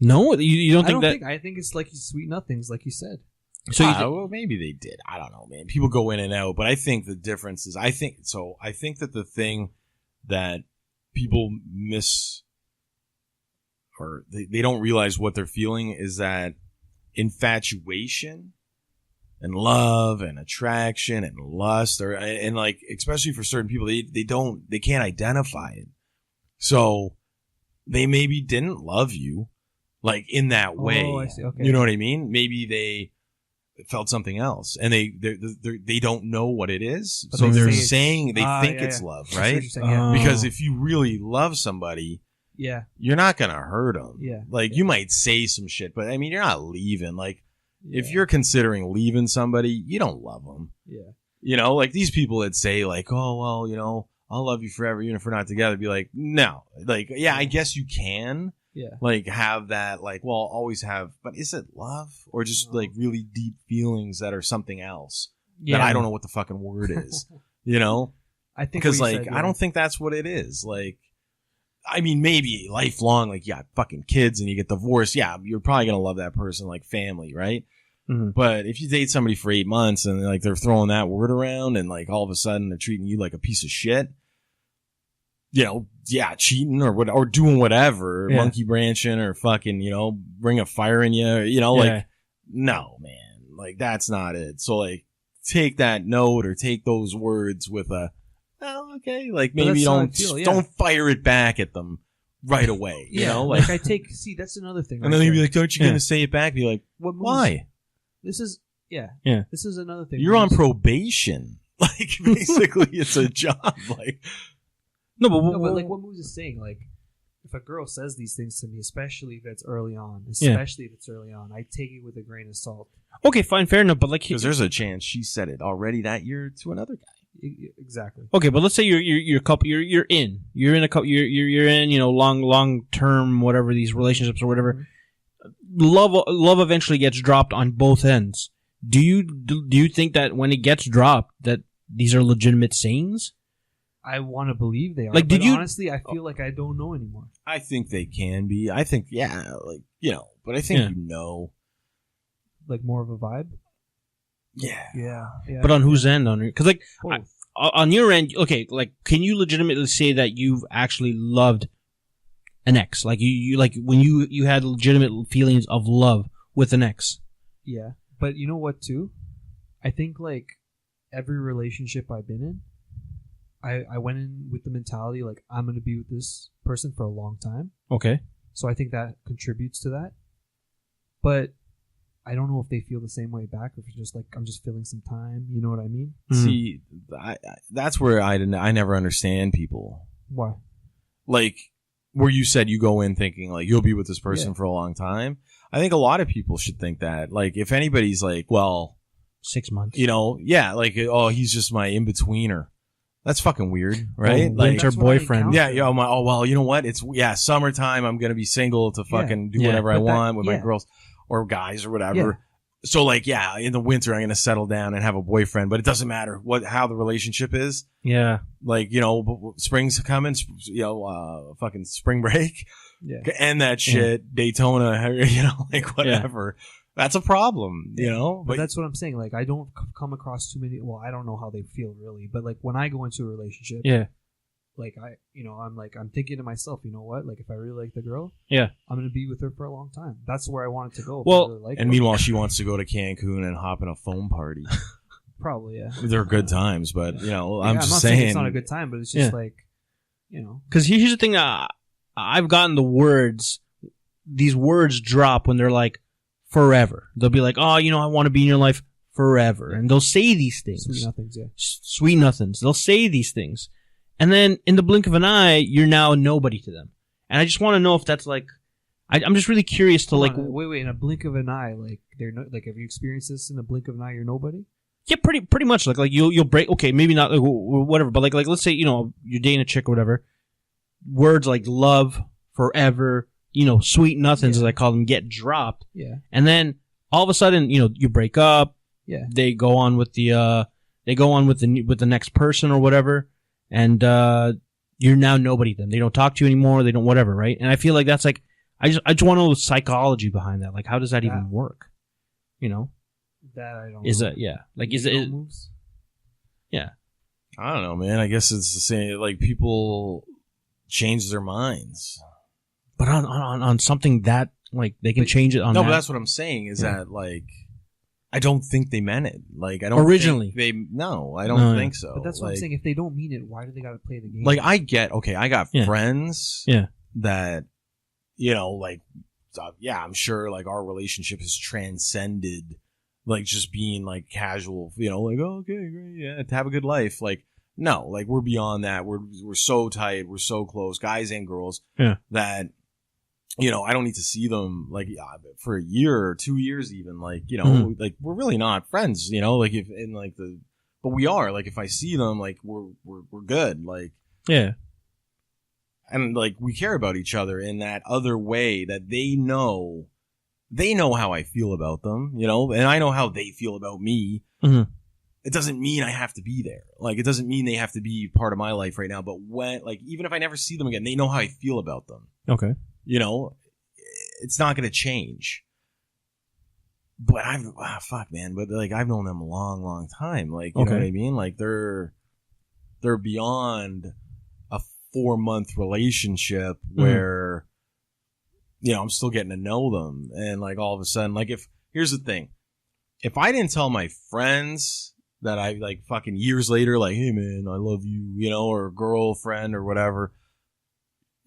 No, you don't think that? I think it's like sweet nothings, like you said. So well, maybe they did. I don't know, man. People go in and out, but I think the difference is, I think that the thing that people miss, or they don't realize what they're feeling, is that infatuation and love and attraction and lust, and like, especially for certain people, they can't identify it. So they maybe didn't love you like in that way. Oh, I see. Okay. You know what I mean? Maybe they felt something else, and they don't know what it is. But so they they're say saying they think it's love, right? Because if you really love somebody, you're not gonna hurt them. Yeah. Like you might say some shit, but I mean, you're not leaving. Like if you're considering leaving somebody, you don't love them. Yeah. You know, like these people that say like, oh well, you know, I'll love you forever, even if we're not together. Be like, no, like, yeah, I guess you can. Yeah. Like have that, like, well, always have, but is it love or just like really deep feelings that are something else that I don't know what the fucking word is, you know? I think because like I don't think that's what it is. Like I mean, maybe lifelong, like, you got fucking kids and you get divorced. Yeah, you're probably going to love that person like family, right? Mm-hmm. But if you date somebody for 8 months and like they're throwing that word around and like all of a sudden they're treating you like a piece of shit, you know, yeah, cheating or what, or doing whatever, monkey branching or fucking, you know, bring a fire in you, you know, like, no, man, like that's not it. So like, take that note or take those words with a, well, okay, like maybe don't fire it back at them right away, you know, like I take, see, that's another thing. And then you'd be like, aren't you going to say it back? Be like, why? This is, this is another thing. You're on probation. Like, basically, it's a job. Like, no, but like what Moose is saying, like, if a girl says these things to me, especially if it's early on, I take it with a grain of salt. Okay, fine, fair enough. But like, because there's a chance she said it already that year to another guy. Exactly. Okay, but let's say you're couple, you're in a couple, you're in, you know, long term, whatever, these relationships or whatever. Mm-hmm. Love eventually gets dropped on both ends. Do you think that when it gets dropped that these are legitimate sayings? I want to believe they are. Like, honestly, I feel like I don't know anymore. I think they can be. I think, like, you know, but I think you know. Like more of a vibe? Yeah. But on whose end? Because, like, on your end, okay, like, can you legitimately say that you've actually loved an ex? Like, you like, when you had legitimate feelings of love with an ex? Yeah. But you know what, too? I think, like, every relationship I've been in, I went in with the mentality, like, I'm going to be with this person for a long time. Okay. So I think that contributes to that. But I don't know if they feel the same way back, or if it's just like, I'm just filling some time. You know what I mean? Mm-hmm. See, that's where I never understand people. Why? Like, where you said you go in thinking, like, you'll be with this person for a long time. I think a lot of people should think that. Like, if anybody's like, well, 6 months. You know, yeah, like, oh, he's just my in-betweener. That's fucking weird, right? Oh, winter boyfriend. Yeah, well, you know what? It's, summertime. I'm going to be single to fucking do whatever I want with my girls or guys or whatever. Yeah. So, like, in the winter, I'm going to settle down and have a boyfriend, but it doesn't matter how the relationship is. Yeah. Like, you know, spring's coming, you know, fucking spring break. Yeah. End that shit. Daytona, you know, like, whatever. Yeah. That's a problem, you know? But that's what I'm saying. Like, I don't come across too many. Well, I don't know how they feel really, but like when I go into a relationship, like I'm thinking to myself, you know what? Like, if I really like the girl, I'm going to be with her for a long time. That's where I want it to go. Well, really and meanwhile, she wants to go to Cancun and hop in a foam party. Probably, yeah. They're good times, but, you know, I'm not saying it's not a good time, but it's just like, you know. Because here's the thing. I've gotten these words drop when they're like, forever. They'll be like, oh, you know, I want to be in your life forever. And they'll say these things. Sweet nothings, yeah. Sweet nothings. They'll say these things. And then in the blink of an eye, you're now nobody to them. And I just want to know if that's like, I'm just really curious to like. Wait, in a blink of an eye, like, like, have you experienced this in a blink of an eye, you're nobody? Yeah, pretty much. Like you'll break, okay, maybe not, like, whatever, but like, let's say, you know, you're dating a chick or whatever. Words like love, forever, you know, sweet nothings, as I call them, get dropped. Yeah. And then all of a sudden, you know, you break up. Yeah. They go on with the next person or whatever, and you're now nobody to them. They don't talk to you anymore. They don't whatever, right? And I feel like that's like, I just want to know the psychology behind that. Like, how does that even work? You know. That I don't. Is it like is it? Moves? Yeah. I don't know, man. I guess it's the same. Like, people change their minds. But on something that, like, they can change it on. No, but that's what I'm saying is that, like, I don't think they meant it. Like, I don't originally. I don't think so. But that's what I'm saying. If they don't mean it, why do they got to play the game? Like, I got friends that, you know, like, I'm sure, like, our relationship has transcended, like, just being, like, casual, you know, like, oh, okay, great, to have a good life. Like, no, like, we're beyond that. We're so tight. We're so close, guys and girls, that, you know, I don't need to see them, like, for a year or 2 years even, like, you know, like, we're really not friends, you know, like, but we are, like, if I see them, like, we're good, like, and, like, we care about each other in that other way that they know how I feel about them, you know, and I know how they feel about me. it doesn't mean I have to be there. Like, it doesn't mean they have to be part of my life right now. But when, like, even if I never see them again, they know how I feel about them. Okay. You know, it's not going to change. But fuck, man. But like, I've known them a long, long time. Like, you know what I mean? Like, they're beyond a 4-month relationship where, you know, I'm still getting to know them. And like, all of a sudden, like, here's the thing. If I didn't tell my friends that I like fucking years later, like, hey man, I love you, you know, or girlfriend or whatever,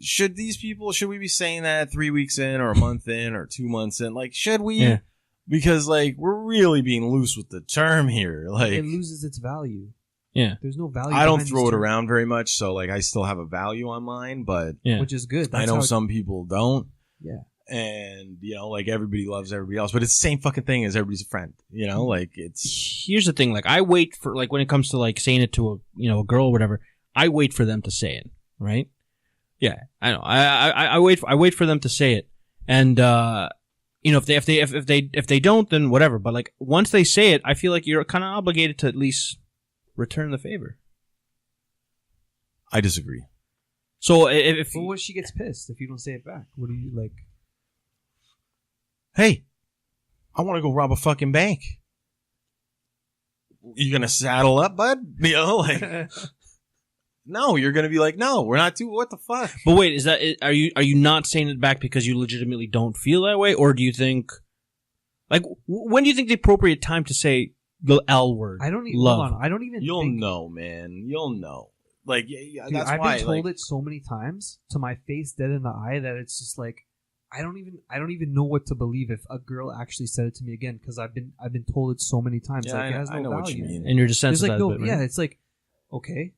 should we be saying that 3 weeks in or a month in or 2 months in? Like, should we? Yeah. Because like, we're really being loose with the term here. Like, it loses its value. Yeah. There's no value. I don't throw it around very much. So like, I still have a value on mine, but which is good. I know some people don't. Yeah. And, you know, like, everybody loves everybody else, but it's the same fucking thing as everybody's a friend, you know, like, it's... Here's the thing, like, I wait for, like, when it comes to, like, saying it to a girl or whatever, I wait for them to say it, right? Yeah, I know. I wait for them to say it. And, you know, if they don't, then whatever. But, like, once they say it, I feel like you're kind of obligated to at least return the favor. I disagree. So, well, what if she gets pissed if you don't say it back? What do you, like... Hey, I want to go rob a fucking bank. You gonna saddle up, bud? You know, like, no, you're gonna be like, no, we're not doing. What the fuck? But wait, are you not saying it back because you legitimately don't feel that way, or do you think, like, when do you think the appropriate time to say the L word? I don't even love. Hold on. I don't even. You'll know, man. You'll know. Like, yeah, dude, that's I've why. been told it so many times to my face, dead in the eye, that it's just like. I don't even know what to believe if a girl actually said it to me again, because I've been told it so many times. Yeah, like, it has no I know value. what you mean. And you're just There's like sensitized. no, yeah, it's like, okay,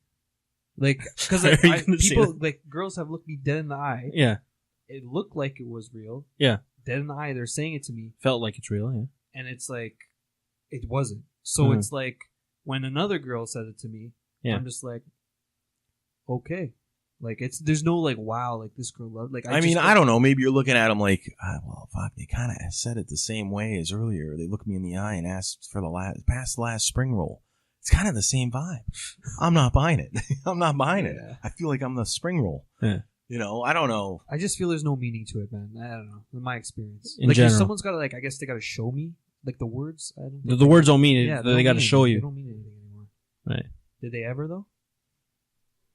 like, because like, people like girls have looked me dead in the eye. Yeah, it looked like it was real. Yeah, dead in the eye. They're saying it to me. Felt like it's real. Yeah, and it's like, it wasn't. So it's like when another girl said it to me, I'm just like, okay. Like, there's no like, wow, like this girl loved. Like, I don't know. Maybe you're looking at them like, well, fuck, they kind of said it the same way as earlier. They looked me in the eye and asked for the last spring roll. It's kind of the same vibe. I'm not buying it. I'm not buying it. I feel like I'm the spring roll. Yeah. You know, I don't know. I just feel there's no meaning to it, man. I don't know. In my experience, in general, someone's got to, like, I guess they got to show me, like, the words. I don't the words don't mean it. Yeah, they got to show you. They don't mean anything anymore. Right? Did they ever though?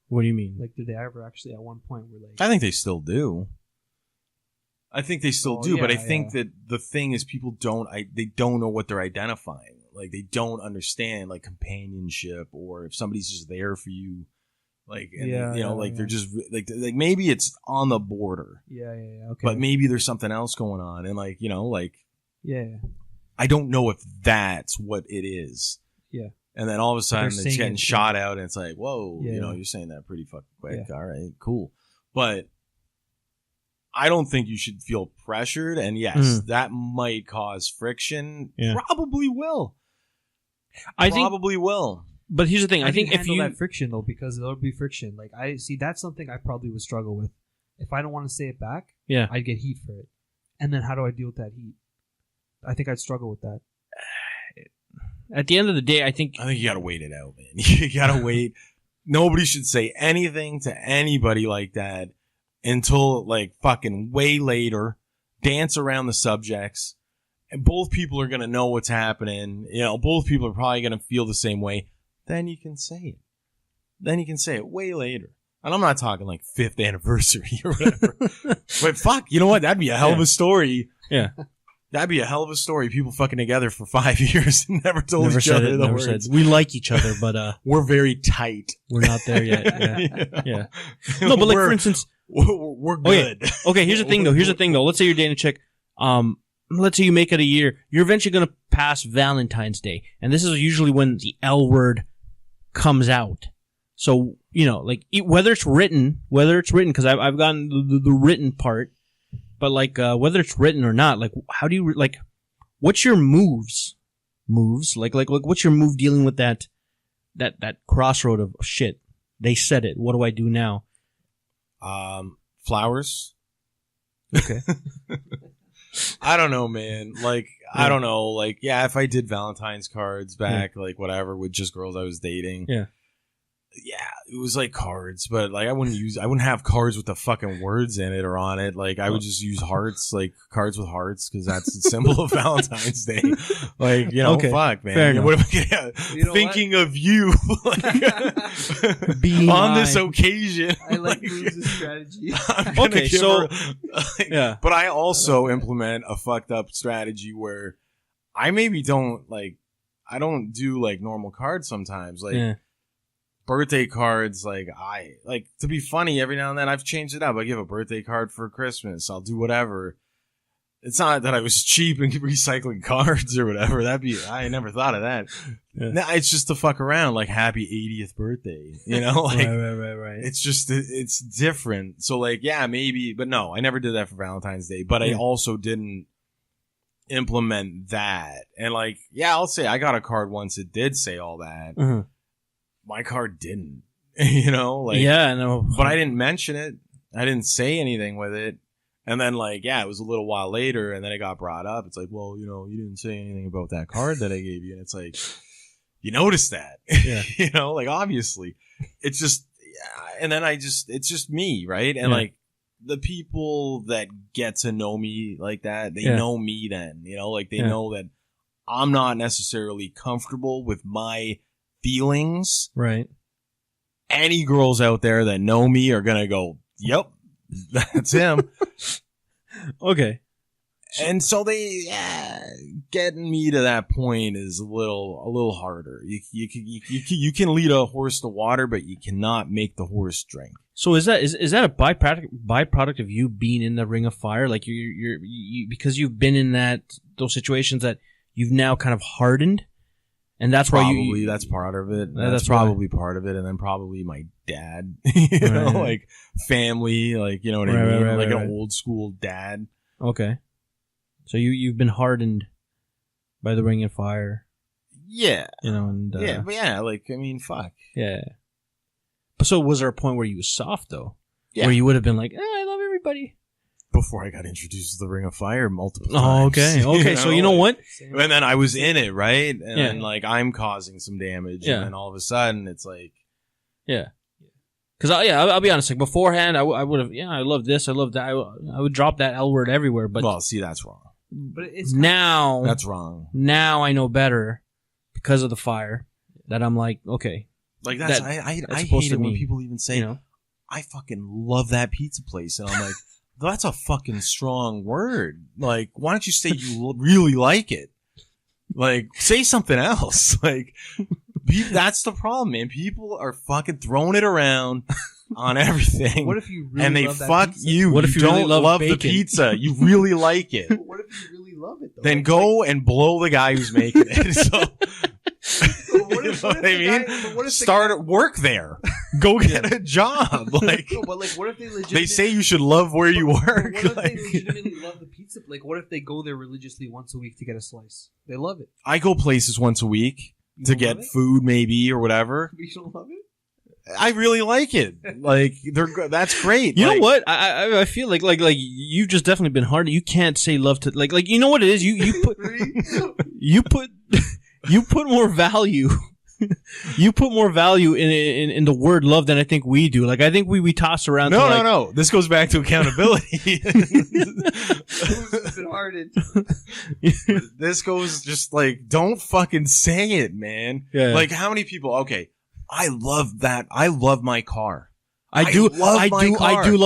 What do you mean? Like, did they ever actually at one point were like... I think they still do. But I think that the thing is, people they don't know what they're identifying. Like, they don't understand, like, companionship, or if somebody's just there for you, like, and they're just like maybe it's on the border. Yeah, okay. But maybe there's something else going on, and like, you know, like, yeah. I don't know if that's what it is. Yeah. And then all of a sudden it's getting shot out, and it's like, whoa, you know, you're saying that pretty fucking quick. Yeah. All right, cool. But I don't think you should feel pressured. And yes, that might cause friction. Yeah. Probably will. Probably will. But here's the thing. I think if you that friction though, because there'll be friction. Like, I see, that's something I probably would struggle with. If I don't want to say it back, I'd get heat for it. And then how do I deal with that heat? I think I'd struggle with that. At the end of the day, I think you gotta wait it out, man. You gotta wait. Nobody should say anything to anybody like that until, like, fucking way later. Dance around the subjects, and both people are gonna know what's happening. You know, both people are probably gonna feel the same way. Then you can say it. Way later. And I'm not talking like 5th anniversary or whatever. But fuck, you know what? That'd be a hell of a story. Yeah. That'd be a hell of a story. People fucking together for 5 years and never told each other the words. We like each other, but we're very tight. We're not there yet. Yeah. No, but like, for instance, we're good. Okay, here's the thing though. Let's say you're dating a chick. Let's say you make it a year. You're eventually gonna pass Valentine's Day, and this is usually when the L word comes out. So, you know, like, whether it's written, because I've gotten the written part. But, like, whether it's written or not, like, how do you, like, what's your moves? Like, what's your move dealing with that crossroad of, shit, they said it. What do I do now? Flowers. Okay. I don't know, man. Like, I don't know. Like, yeah, if I did Valentine's cards back, like, whatever, with just girls I was dating. Yeah. Yeah, it was like cards, but like I wouldn't have cards with the fucking words in it or on it. Like I would just use hearts, like cards with hearts, because that's the symbol of Valentine's Day. Like, you know, fuck, man. Fair enough. What am I thinking of you like, on this occasion? I like Moon's strategy. Okay, so yeah, but I also implement a fucked up strategy where I maybe don't like. I don't do like normal cards sometimes, like. Birthday cards, like to be funny every now and then I've changed it up. I give a birthday card for Christmas. I'll do whatever. It's not that I was cheap and recycling cards or whatever. I never thought of that. Yeah. No, it's just to fuck around, like happy 80th birthday, you know? Like, right. It's just, it's different. So like, yeah, maybe, but no, I never did that for Valentine's Day, but I also didn't implement that. And like, yeah, I'll say I got a card once. It did say all that. Mm-hmm. My card didn't, you know, like, yeah, no, but I didn't mention it. I didn't say anything with it. And then like, yeah, it was a little while later and then it got brought up. It's like, well, you know, you didn't say anything about that card that I gave you. And it's like, you noticed that, yeah. You know, like obviously it's just, yeah. And then it's just me. Right. And like the people that get to know me like that, they know me then, you know, like they know that I'm not necessarily comfortable with my feelings. Right. Any girls out there that know me are gonna go, yep, that's him. Okay. And so getting me to that point is a little harder. You can lead a horse to water, but you cannot make the horse drink. So is that a byproduct of you being in the ring of fire? Like you because you've been in those situations that you've now kind of hardened? And that's probably that's part of it. That's probably part of it, and then probably my dad, you know, like family, like you know what I mean, like an old school dad. Okay, so you've been hardened by the ring of fire. Yeah, you know, and like I mean, fuck. Yeah. But so was there a point where you was soft though, where you would have been like, I love everybody. Before I got introduced to the Ring of Fire multiple times. Okay. You know? So you know what? And then I was in it, right? And then like I'm causing some damage, and then all of a sudden it's like, because I'll be honest. Like beforehand, I would have, I love this, I love that. I would drop that L word everywhere. But well, see, that's wrong. But it's now that's wrong. Now I know better because of the fire that I'm like, okay, like that's I hate it when people even say, you know, I fucking love that pizza place, and I'm like. That's a fucking strong word. Like, why don't you say you really like it? Like, say something else. Like, that's the problem, man. People are fucking throwing it around on everything. What if you really and they love that fuck pizza? you? What you if you don't really love the pizza? You really like it. What if you really love it, though? Then go and blow the guy who's making it. So what if, what if start work there. Go get a job. Like, no, but like, what if they say you should love where you work? What if they legitimately love the pizza? Like, what if they go there religiously once a week to get a slice? They love it. I go places once a week to get food, maybe or whatever. You don't love it? I really like it. Like that's great. You know what? I feel like you've just definitely been hard. You can't say love to like you know what it is. You put you put more value. You put more value in the word love than I think we do. Like I think we toss around. No. This goes back to accountability. Who's been hardened? This goes just like don't fucking say it, man. Yeah. Like how many people? Okay. I love that. I love my car. I do love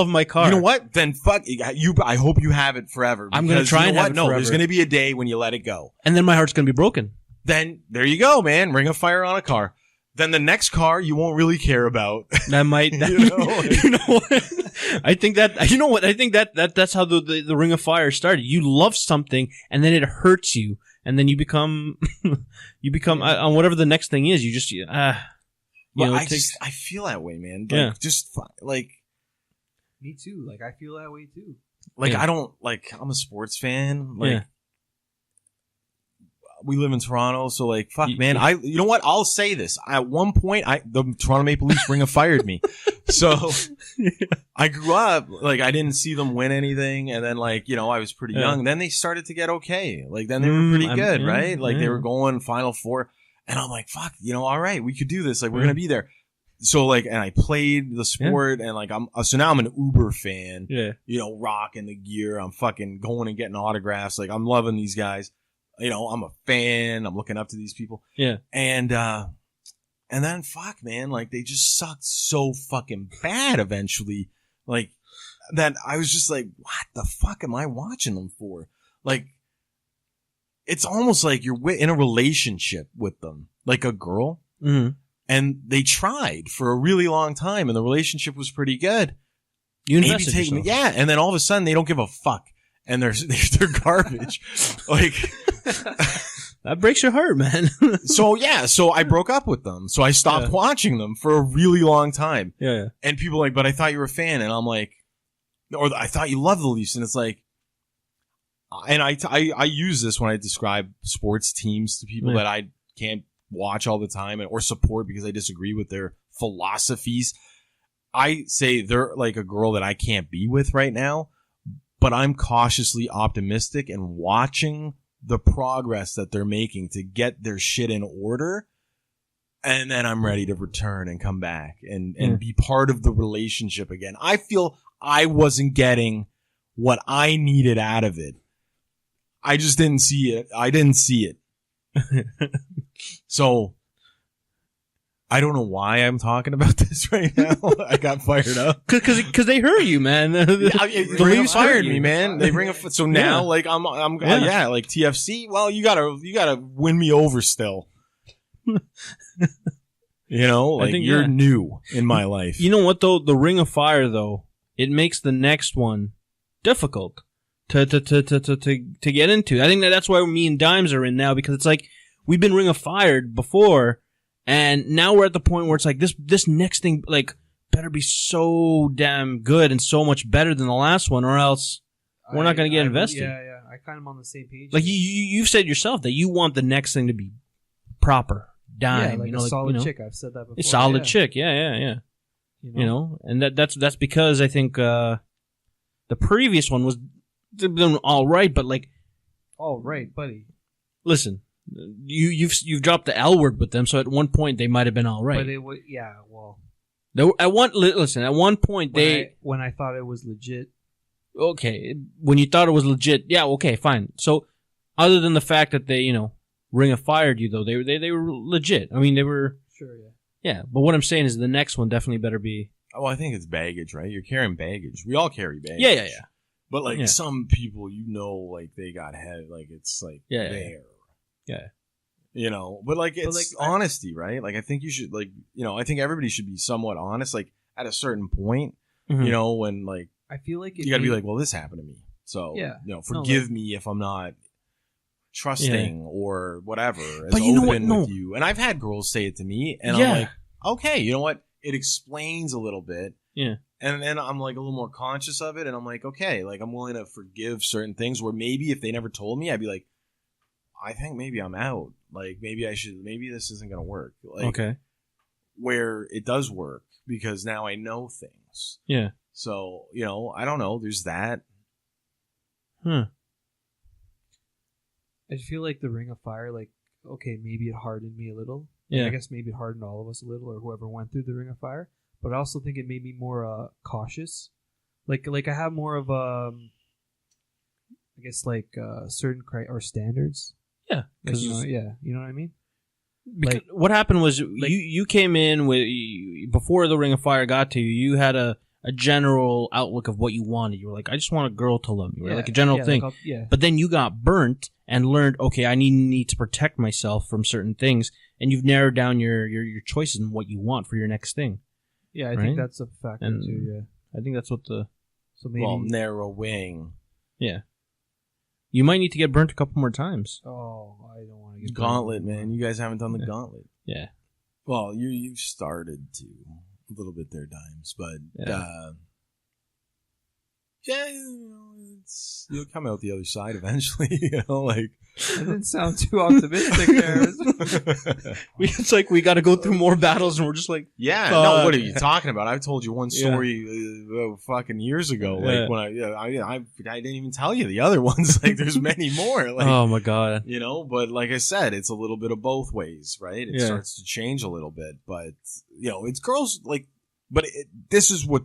my car. You know what? Then fuck you. I hope you have it forever. I'm going to try and have it forever. No, there's going to be a day when you let it go. And then my heart's going to be broken. Then there you go, man. Ring of fire on a car. Then the next car you won't really care about. That might, you know what? I think that, you know what? I think that's how the Ring of Fire started. You love something and then it hurts you. And then you become on whatever the next thing is. You just, well, I feel that way, man. Like, just like me too. Like I feel that way too. Like I don't like. I'm a sports fan. Like we live in Toronto, so like, fuck, man. You know what? I'll say this. At one point, the Toronto Maple Leafs Ring of fired me. So I grew up, like, I didn't see them win anything. And then, like, you know, I was pretty young. Then they started to get okay. Like, then they were pretty good, right? Like, they were going Final Four. And I'm like, fuck, you know, all right, we could do this. Like, we're going to be there. So, like, and I played the sport, and, like, so now I'm an Uber fan. Yeah. You know, rocking the gear. I'm fucking going and getting autographs. Like, I'm loving these guys. You know, I'm a fan. I'm looking up to these people. Yeah. And then, fuck, man, like, they just sucked so fucking bad eventually. Like, that I was just like, what the fuck am I watching them for? Like, it's almost like you're in a relationship with them, like a girl. Mm-hmm. And they tried for a really long time, and the relationship was pretty good. You invested yourself. Yeah, and then all of a sudden they don't give a fuck, and they're garbage. Like that breaks your heart, man. So I broke up with them. So I stopped watching them for a really long time. Yeah. And people are like, but I thought you were a fan, and I'm like, or I thought you loved the Leafs, and it's like, and I use this when I describe sports teams to people that I can't watch all the time or support because I disagree with their philosophies. I say they're like a girl that I can't be with right now, but I'm cautiously optimistic and watching the progress that they're making to get their shit in order. And then I'm ready to return and come back and be part of the relationship again. I feel I wasn't getting what I needed out of it. I just didn't see it. I didn't see it. So I don't know why I'm talking about this right now. I got fired up because they hurt you, man. The Leafs fired me, man. They bring so now like I'm like TFC. Well, you gotta win me over still. You know, like you're new in my life. You know what though? The Ring of Fire though, it makes the next one difficult to get into. I think that's why me and Dimes are in now, because it's like we've been Ring of Fired before, and now we're at the point where it's like this next thing like better be so damn good and so much better than the last one, or else we're not going to get invested. Yeah, I kind of am on the same page. Like you've said yourself that you want the next thing to be proper, dime, like a solid chick. I've said that before. A solid chick, yeah. You know, and that's because I think the previous one was been all right, but like, all right, buddy. Listen, you've dropped the L word with them, so at one point they might have been all right. But they would, well. At one point when I thought it was legit. Okay, when you thought it was legit, yeah, okay, fine. So, other than the fact that they, Ring of Fired you though, they were legit. I mean, they were. Sure, yeah. Yeah, but what I'm saying is the next one definitely better be. Oh, I think it's baggage, right? You're carrying baggage. We all carry baggage. Yeah. But like some people, like they got head, like it's like there. Yeah. But like it's honesty, right? Like I think you should I think everybody should be somewhat honest, like at a certain point, when like I feel like you got to be like, well, this happened to me, so forgive me if I'm not trusting or whatever, as open with you. And I've had girls say it to me, and I'm like, okay, you know what? It explains a little bit. Yeah. And then I'm like a little more conscious of it, and I'm like, okay, like I'm willing to forgive certain things where maybe if they never told me, I'd be like, I think maybe I'm out. Like maybe this isn't going to work. Like, okay. Where it does work because now I know things. Yeah. So, I don't know. There's that. I feel like the Ring of Fire, like, okay, maybe it hardened me a little. Yeah. I guess maybe it hardened all of us a little, or whoever went through the Ring of Fire. But I also think it made me more cautious. Like I have more of I guess like certain standards. Yeah, because you know what I mean. Like what happened was you came in with before the Ring of Fire got to you. You had a general outlook of what you wanted. You were like, I just want a girl to love me, right? Like a general thing. But then you got burnt and learned, okay, I need to protect myself from certain things, and you've narrowed down your choices and what you want for your next thing. Yeah, I think that's a factor too. Yeah, I think that's what narrowing. Yeah, you might need to get burnt a couple more times. Oh, I don't want to get gauntlet, man. You guys haven't done the gauntlet. Yeah. Well, you've started to a little bit there, Dimes, but you'll come out the other side eventually. You know, like That didn't sound too optimistic there. It's like we got to go through more battles, and we're just like, yeah. No, what are you talking about? I've told you one story fucking years ago. Like when I didn't even tell you the other ones. Like there's many more. Like, oh my god, you know. But like I said, it's a little bit of both ways, right? It starts to change a little bit, but you know, it's girls like. But this is what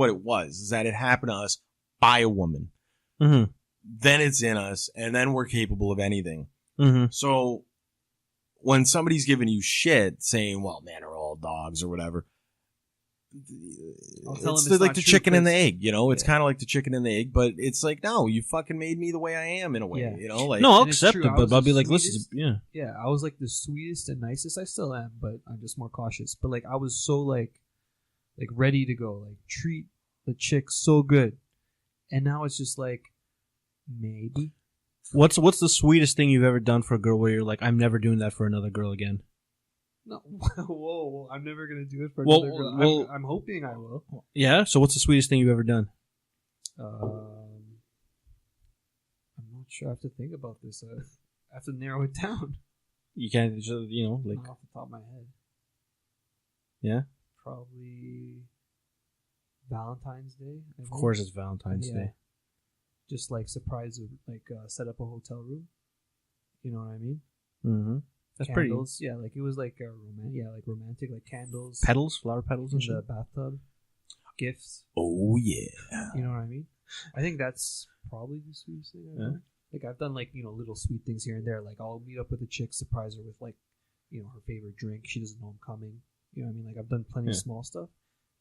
it was. Is that it happened to us by a woman. Mm-hmm. Then it's in us, and then we're capable of anything. Mm-hmm. So when somebody's giving you shit, saying, "Well, men are all dogs" or whatever, it's like the chicken and the egg. You know, it's kind of like the chicken and the egg. But it's like, no, you fucking made me the way I am in a way. Yeah. You know, like no, I'll accept it, but I'll be like, listen, yeah, I was like the sweetest and nicest. I still am, but I'm just more cautious. But like, I was so like ready to go, like treat the chick so good, and now it's just like. Maybe. What's the sweetest thing you've ever done for a girl where you're like, I'm never doing that for another girl again? No, whoa, I'm never gonna do it for another girl. Well, I'm hoping I will. Yeah. So what's the sweetest thing you've ever done? I'm not sure. I have to think about this. I have to narrow it down. You can't just, like off the top of my head. Yeah. Probably Valentine's Day. Of course, it's Valentine's Day. Just like surprise, like set up a hotel room. You know what I mean? Mm-hmm. That's candles, pretty. Yeah, like it was like romantic, like candles, petals, flower petals, and in the bathtub, gifts. Oh yeah. You know what I mean? I think that's probably the sweetest thing I've done. Like I've done like little sweet things here and there. Like I'll meet up with a chick, surprise her with like her favorite drink. She doesn't know I'm coming. You know what I mean? Like I've done plenty of small stuff.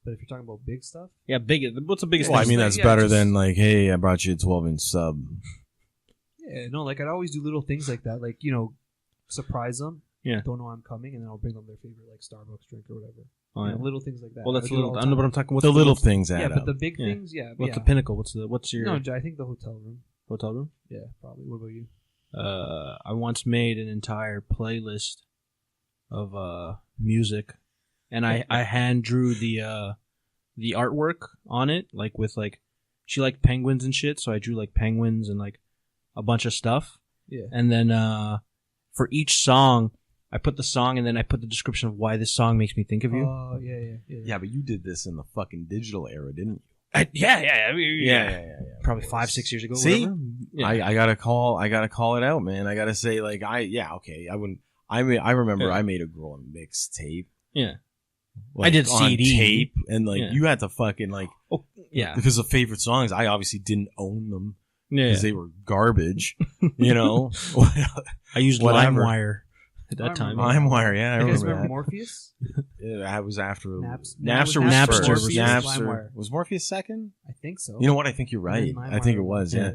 But if you're talking about big stuff, what's the biggest? Well, thing? I mean that's better than like, hey, I brought you a 12-inch sub. Yeah, no, like I'd always do little things like that, like surprise them. Yeah, don't know I'm coming, and then I'll bring them their favorite like Starbucks drink or whatever. Oh, yeah. Little things like that. Well, that's little. I know, but I'm talking. What's the little things add up. up. But the big things, What's the pinnacle? What's your? No, I think the hotel room. Hotel room? Yeah, probably. What about you? I once made an entire playlist of music, and I hand drew the artwork on it, like with like she liked penguins and shit, so I drew like penguins and like a bunch of stuff. Yeah. And then for each song, I put the song and then I put the description of why this song makes me think of you. Oh, yeah. Yeah, but you did this in the fucking digital era, didn't you? Yeah. Probably 5-6 years ago. See, yeah. I gotta call it out, man. I gotta say, like, I remember I made a girl a mixtape. Yeah. Like, I did on CD tape, and like you had to fucking like, because of favorite songs. I obviously didn't own them because they were garbage. I used LimeWire at that time. LimeWire, yeah. I remember that. Morpheus? Yeah, I was after Napster was first. Napster. Was Morpheus second? I think so. You know what? I think you're right. I think it was. Yeah.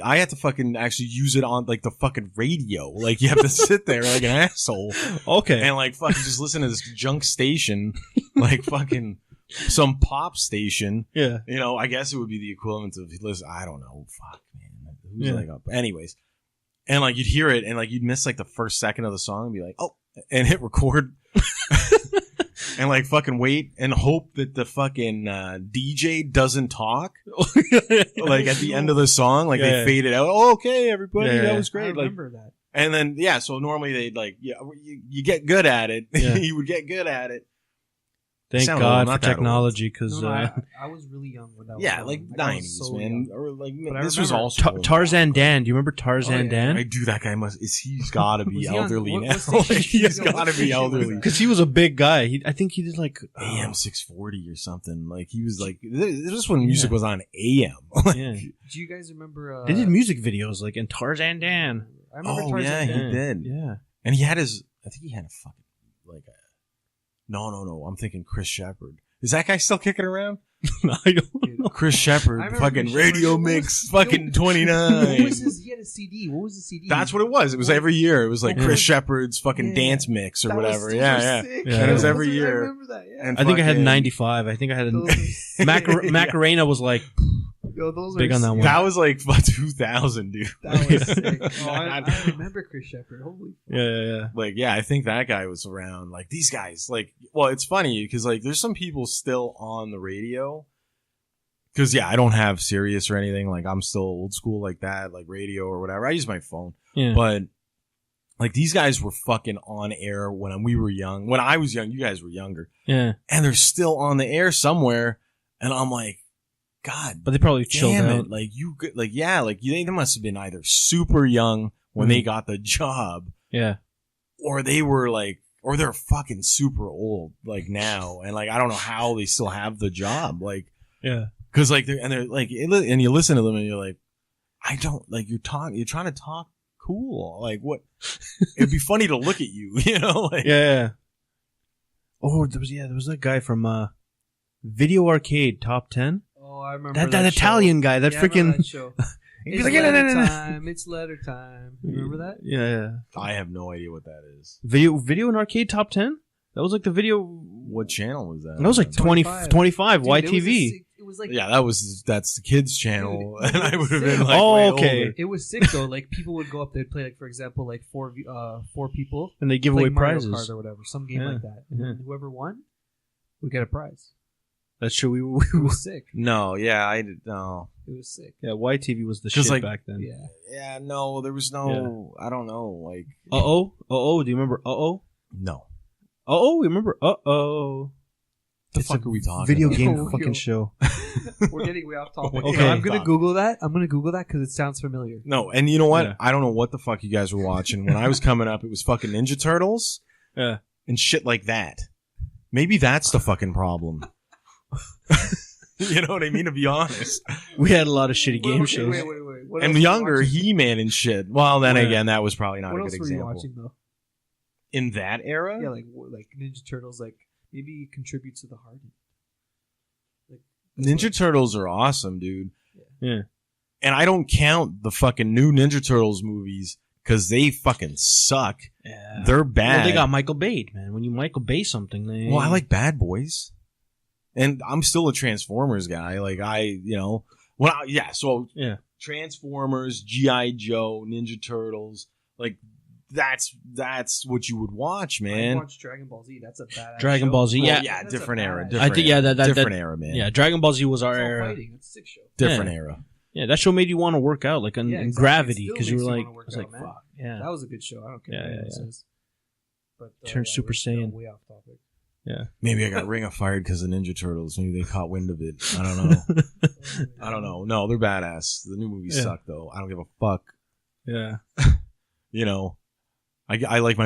I had to fucking actually use it on like the fucking radio. Like you have to sit there like an asshole. Okay. And like fucking just listen to this junk station, like fucking some pop station. Yeah. I guess it would be the equivalent of listen. I don't know. Fuck, man. Who's like up? Anyways, and like you'd hear it and like you'd miss like the first second of the song and be like, oh, and hit record. And like fucking wait and hope that the fucking DJ doesn't talk. Like at the end of the song, like they fade it out. Oh, okay, everybody, that was great. I remember that. And then so normally they'd like you get good at it. You would get good at it. Thank God for technology, because I was really young when that was like 90s, man. Young. Or like this was also Tarzan Dan. Do you remember Tarzan Dan? I do. That guy he's got to be elderly now. He's got to be elderly because he was a big guy. I think he did like AM 640 or something. Like he was like this was when music was on AM. Do you guys remember? They did music videos like in Tarzan Dan. I remember Tarzan Dan. He did. Yeah, and he had his. I think he had a fucking like a. No. I'm thinking Chris Shepard. Is that guy still kicking around? I don't know. Chris Shepard, fucking Radio Mix, fucking 29. He had a CD. What was the CD? That's what it was. It was every year. It was like Chris Shepard's fucking dance mix or whatever. Yeah. Sick. And it was every year. I remember that. Yeah. And I think I had 95. I think I had Macarena was like big on that one. That was like 2000, dude. That was sick. Oh, I remember Chris Shepard. Holy. Yeah. Like, I think that guy was around. Like these guys, like, well, it's funny because like there's some people still on the radio Because, yeah, I don't have Sirius or anything. Like, I'm still old school like that, like radio or whatever. I use my phone. Yeah. But, like, these guys were fucking on air when we were young. When I was young, you guys were younger. Yeah. And they're still on the air somewhere. And I'm like, God. But they probably chilled damn out. it. Like, they must have been either super young when they got the job. Yeah. Or they were like, or they're fucking super old, like now. And, like, I don't know how they still have the job. Like, yeah. Because, like, they're like, and you listen to them and you're like, I don't, like, you're trying to talk cool. Like, what? It'd be funny to look at you, you know? Like, yeah. Oh, there was that guy from Video Arcade Top 10. Oh, I remember that Italian show. guy. That yeah, freaking. that show. It's like, letter time. It's letter time. You remember that? Yeah. I have no idea what that is. Video and Arcade Top 10. That was like the video. What channel was that? That was like 25 Dude, YTV. It was like Yeah, that's the kids' channel, Dude, and I would have been sick. like, Oh, way okay. older. it was sick though. Like people would go up, they'd play like for example like four people And they give play away Mario prizes. Kart or whatever, some game Yeah. like that. And Yeah. whoever won would get a prize. That's true. It was sick. No, yeah, I did no. It was sick. Yeah, YTV was the 'Cause, shit like, back then. Yeah. Yeah, no, there was no. I don't know, like Do you remember no. You remember The It's fuck a are we talking? video about? game Yo. fucking show. We're getting way off topic. Okay. I'm gonna Google that. Because it sounds familiar. No, and you know what? Yeah. I don't know what the fuck you guys were watching. When I was coming up, it was fucking Ninja Turtles Yeah. and shit like that. Maybe that's the fucking problem. You know what I mean? To be honest. We had a lot of shitty game Wait, shows. Wait. What And else were you younger watching? He-Man and shit. Well, then Yeah. again, that was probably not What a else good were you example. watching though? In that era? Yeah, like Ninja Turtles. Like maybe contribute to the heart. Ninja Turtles are awesome, dude. Yeah. And I don't count the fucking new Ninja Turtles movies because they fucking suck. Yeah. They're bad. Well, they got Michael Bay, man. When you Michael Bay something, they... Well, I like Bad Boys. And I'm still a Transformers guy. Like, Yeah. Transformers, G.I. Joe, Ninja Turtles. Like, that's what you would watch, I man. watched Dragon Ball Z. That's a badass Dragon show. Ball Z, Well, yeah. That's different a era. badass- Different I think, yeah, era. that different era, man. Yeah, Dragon Ball Z was our It's all era. fighting. It's a sick show. Different Yeah. era. Yeah, that show made you want to work out, like in Yeah, exactly. Gravity, It still because you were makes you like, wanna work I was out, like, man. fuck, yeah. That was a good show. I don't care Yeah, what yeah, anyone yeah. says. But Turn Super Saiyan. Way off topic. Maybe I got Ring of Fired because of Ninja Turtles. Maybe they caught wind of it. I don't know. I don't know. No, they're badass. The new movies Yeah. suck, though. I don't give a fuck. Yeah. You know, I like my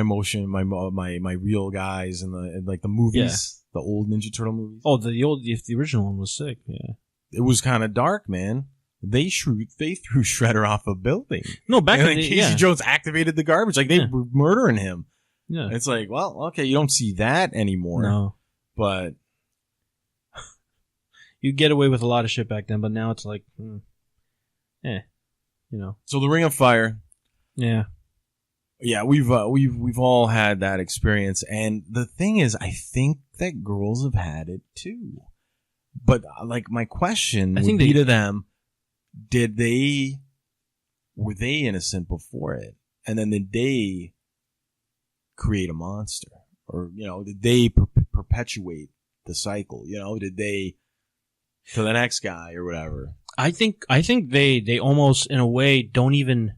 real guys and the movies, the old Ninja Turtle movies. Oh, the original one was sick. Yeah. It was kind of dark, man. They threw Shredder off a building. No, back And in then the Casey yeah. Jones activated the garbage. Like, they Yeah. were murdering him. Yeah. It's like, well, okay, you don't see that anymore. No. But You get away with a lot of shit back then, but now it's like, you know. so the Ring of Fire, Yeah. yeah, we've all had that experience, and the thing is, I think that girls have had it too. But like, my question would be to them: were they innocent before it, and then did they create a monster, or did they perpetuate the cycle? Did they to the next guy or whatever? I think they almost in a way don't even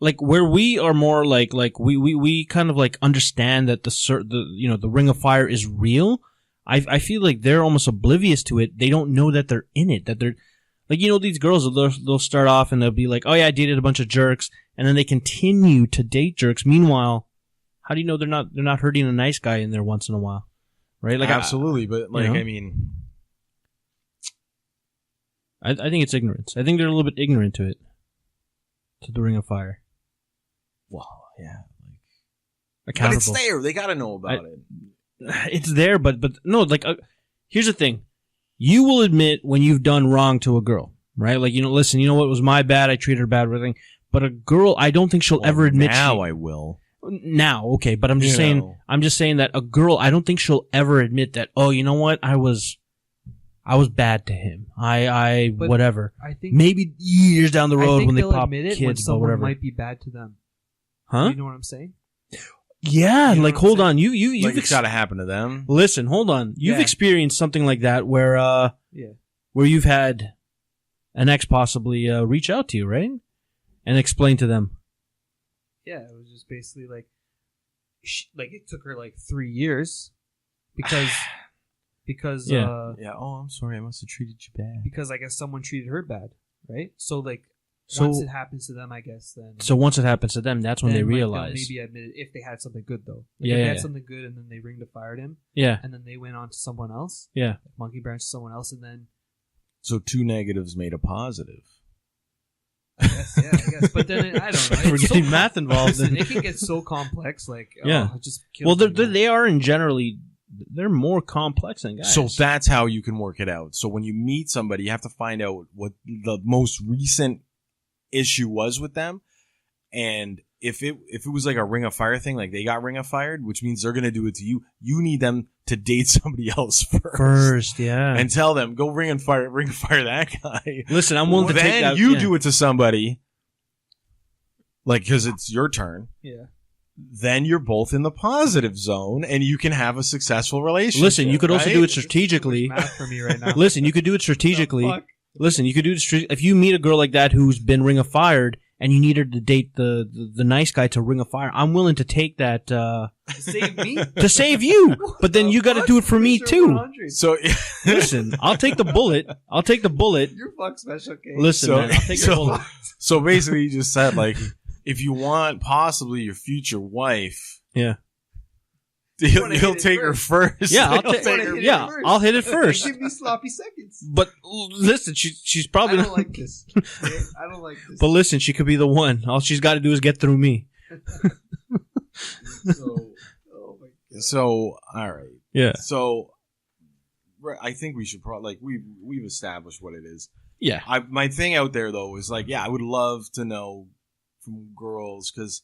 like where we are more like we kind of like understand that the Ring of Fire is real. I feel like they're almost oblivious to it. They don't know that they're in it. That they're like these girls they'll start off and they'll be like, oh yeah, I dated a bunch of jerks, and then they continue to date jerks. Meanwhile, how do you know they're not hurting a nice guy in there once in a while, right? Like Absolutely, but like I think it's ignorance. I think they're a little bit ignorant to it, to the Ring of Fire. Well, yeah, Accountable. but it's there. They got to know about it. It's there, but no. Like, here's the thing: you will admit when you've done wrong to a girl, right? Like, listen, you know what, it was my bad. I treated her bad, everything. But a girl, I don't think she'll ever admit. Now I will. Now, okay, but I'm just saying. I'm just saying that a girl, I don't think she'll ever admit that. Oh, you know what? I was bad to him. But whatever. I think Maybe years down the road when they they'll pop admit it kids, when but someone whatever. might be bad to them. Huh? You know what I'm saying? Yeah, You know like what I'm hold saying? on. You've Like, it's got to happen to them. listen, hold on. You've Yeah. experienced something like that where Yeah. where you've had an ex possibly reach out to you, right? And explain to them. Yeah, it was just basically like, it took her like 3 years because yeah. Oh, I'm sorry. I must have treated you bad. Because I guess someone treated her bad, right? So like So- once it happens to them, I guess then. So once it happens to them, that's when they then, like, they'll realize. maybe admit it if they had something good though. Like, Yeah, if they yeah, had yeah. something good and then they ringed and fired him, Yeah, and then they went on to someone else, yeah. monkey branch to someone else, and then So 2 negatives made a positive. I guess. But then I don't know. We're It's so getting math involved. Listen, it can get so complex. Like, Yeah. it just kills Well, me, man. they are in generally, they're more complex than guys. So that's how you can work it out. So when you meet somebody, you have to find out what the most recent issue was with them. And if it was like a Ring of Fire thing, like they got Ring of Fired, which means they're going to do it to you, you need them to date somebody else first. yeah. And tell them, go ring of fire that guy. Listen, I'm willing to take Then that. you yeah. do it to somebody, like, because it's your turn. Yeah. Then you're both in the positive zone, and you can have a successful relationship. Listen, you could also right? do it It's too much strategically. math for me right now. Listen, you could do it strategically. Fuck. Listen, you could do it if you meet a girl like that who's been Ring of Fired and you need her to date the nice guy to Ring of Fire. I'm willing to take that Save me. to save you, but then you got to do it for me Mr. too. 100. So, Listen, I'll take the bullet. I'll take the bullet. You're fuck special case. Listen, So- man, I'll take the bullet. so basically, you just said, like, if you want possibly your future wife, Yeah. he'll hit it take her first. Yeah, I'll He'll take. wanna hit it Yeah, first. I'll hit it first. Give me sloppy seconds. But listen, she's I probably don't not. like this. Okay? I don't like this. But listen, she could be the one. All she's got to do is get through me. So, oh my God. So, all right. Yeah. So, I think we should probably, like, we've established what it is. Yeah. My thing out there, though, is like, yeah, I would love to know from girls, because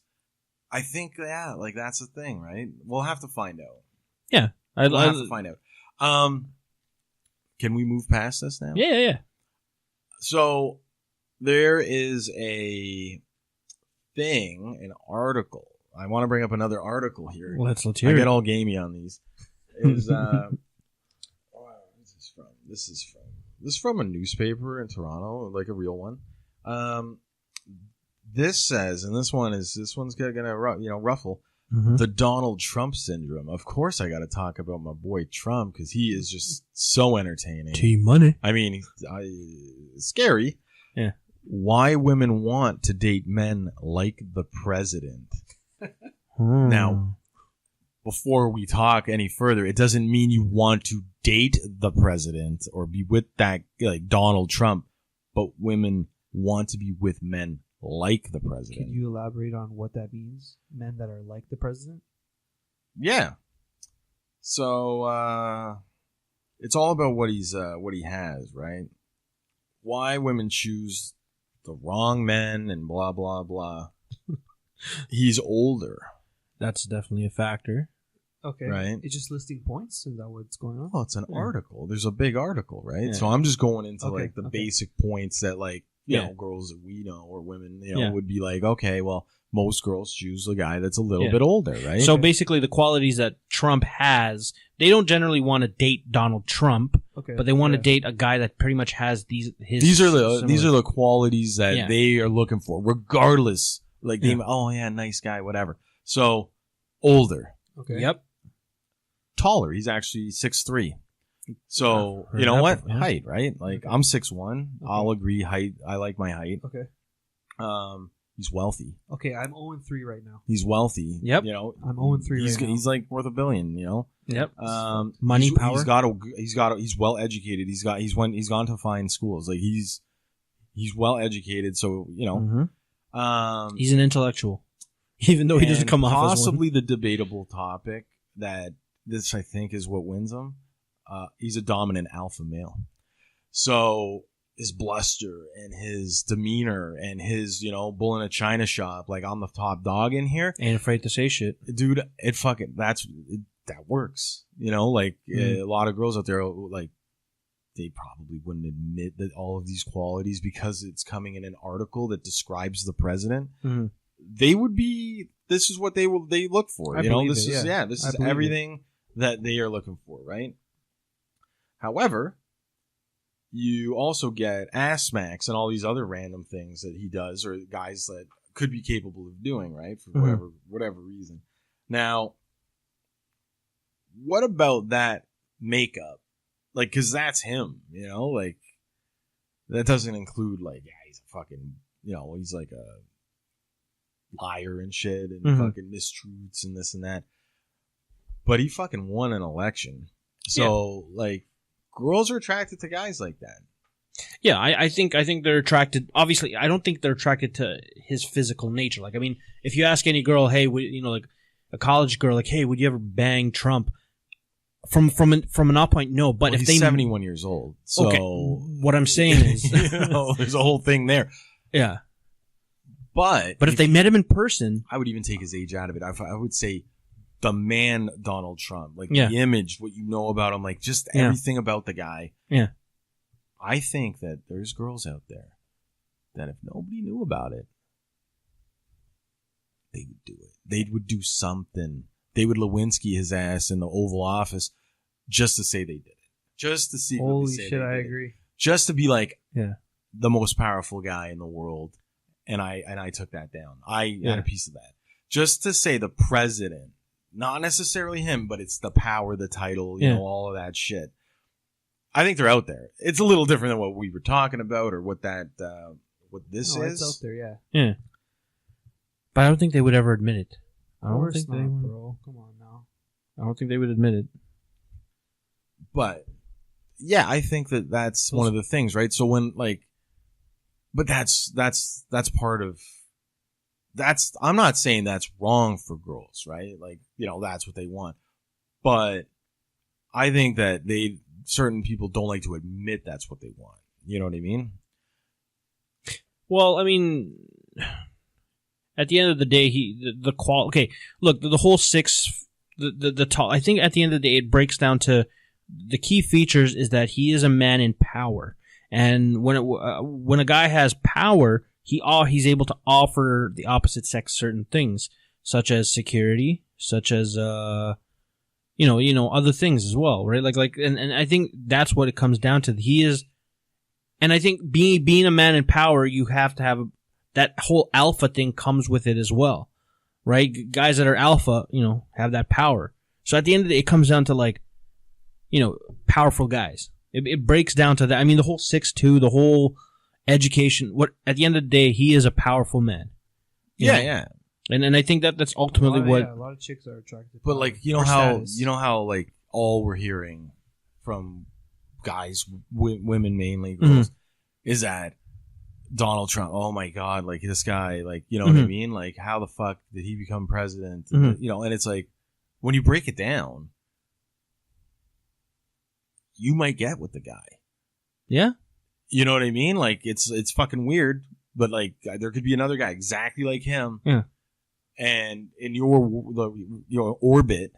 I think, yeah, like, that's the thing, right? We'll have to find out. Yeah. We'll have to find out. Can we move past this now? Yeah. So, there is a thing, an article. I want to bring up another article here. Let's I hear get it. all gamey on these. Is This is from a newspaper in Toronto, like a real one. This says, and this one's gonna ruffle Mhm. the Donald Trump syndrome. Of course, I got to talk about my boy Trump because he is just so entertaining. Team money. I mean, scary. Yeah. Why women want to date men like the president. Hmm. Now, before we talk any further, it doesn't mean you want to date the president or be with that, like, Donald Trump, but women want to be with men like the president. Can you elaborate on what that means? Men that are like the president? Yeah. So, it's all about what he has, right? Why women choose the wrong men and blah, blah, blah. He's older. That's definitely a factor. Okay. Right. It's just listing points? Is that what's going on? Oh, it's an Yeah. article. There's a big article, right? Yeah. So I'm just going into Okay, like the okay. basic points that, like, you Yeah. know, girls that we know or women, Yeah. would be like, okay, well, most girls choose a guy that's a little Yeah. bit older, right? So basically, the qualities that Trump has, they don't generally want to date Donald Trump, Okay. but they want to Yeah. date a guy that pretty much has these these are the similar- qualities that Yeah. they are looking for, regardless. Like, Yeah. oh yeah, nice guy, whatever. So older, Okay. Yep. taller. He's actually 6'3". So Heard you know that what? before, yeah. Height, right? Like, I'm 6'1". Okay. I'll agree. Height. I like my height. Okay. He's wealthy. Okay, I'm 0-3 right now. He's wealthy. Yep. You know, I'm 0-3 he's, right now. he's like worth $1 billion. You know. Yep. Money, power. He's well educated. He's gone to fine schools. Like, he's well educated. So, you know. Mhm. He's an intellectual, even though he doesn't and come off as one. possibly the debatable topic that this, I think, is what wins him. He's a dominant alpha male. So his bluster and his demeanor and his, bull in a china shop, like, I'm the top dog in here, Ain't afraid to say shit. dude. That works. Like, a lot of girls out there, like, they probably wouldn't admit that all of these qualities because it's coming in an article that describes the president. Mhm. They would be. This is what they look for. I believe This it, is yeah. This I is believe it. everything that they are looking for, right? However, you also get ass smacks and all these other random things that he does, or guys that could be capable of doing, right? For whatever reason. Now, what about that makeup? Like, because that's him, you know? Like, that doesn't include, like, yeah, he's a fucking, you know, he's like a liar and shit and fucking mistruths and this and that. But he fucking won an election. So, like, girls are attracted to guys like that. Yeah, I think they're attracted. Obviously, I don't think they're attracted to his physical nature. Like, I mean, if you ask any girl, hey, like a college girl, like, hey, would you ever bang Trump? From an off point, no. But well, if he's 71 years old, so okay, what I'm saying is, there's a whole thing there. Yeah, but if they met him in person, I would even take his age out of it. I would say the man Donald Trump, like the image, what you know about him, like just everything about the guy. Yeah. I think that there's girls out there that if nobody knew about it, they would do it. They would do something. They would Lewinsky his ass in the Oval Office just to say they did it. Just to see. Holy shit, I agree. Just to be like the most powerful guy in the world. And I took that down. I had a piece of that. Just to say the president, not necessarily him, but it's the power, the title, you know, all of that shit. I think they're out there. It's a little different than what we were talking about or what that what this is. It's out there, yeah. But I don't think they would ever admit it. I don't think they would, bro. Come on now. I don't think they would admit it. But yeah, I think that's one of the things, right? So when but that's part of that's. I'm not saying that's wrong for girls, right? Like, you know, that's what they want, but I think that certain people don't like to admit that's what they want. You know what I mean? Well, I mean, at the end of the day, okay, look, the whole the tall. I think at the end of the day, it breaks down to the key features is that he is a man in power, and when a guy has power, he's able to offer the opposite sex certain things, such as security, such as other things as well, right? And I think that's what it comes down to. He is, and I think being a man in power, you have to have that whole alpha thing comes with it as well, right? Guys that are alpha, have that power. So at the end of the day, it comes down to powerful guys. It breaks down to that. I mean, the whole 6'2", the whole education. At the end of the day, he is a powerful man. Yeah. And I think that's ultimately a lot of chicks are attracted. But you know how all we're hearing from guys, women mainly, girls, is that Donald Trump. Oh my God, this guy, you know what I mean? Like, how the fuck did he become president? And it's like, when you break it down, you might get with the guy. Yeah. You know what I mean? It's fucking weird, but there could be another guy exactly like him. Yeah. And in your orbit,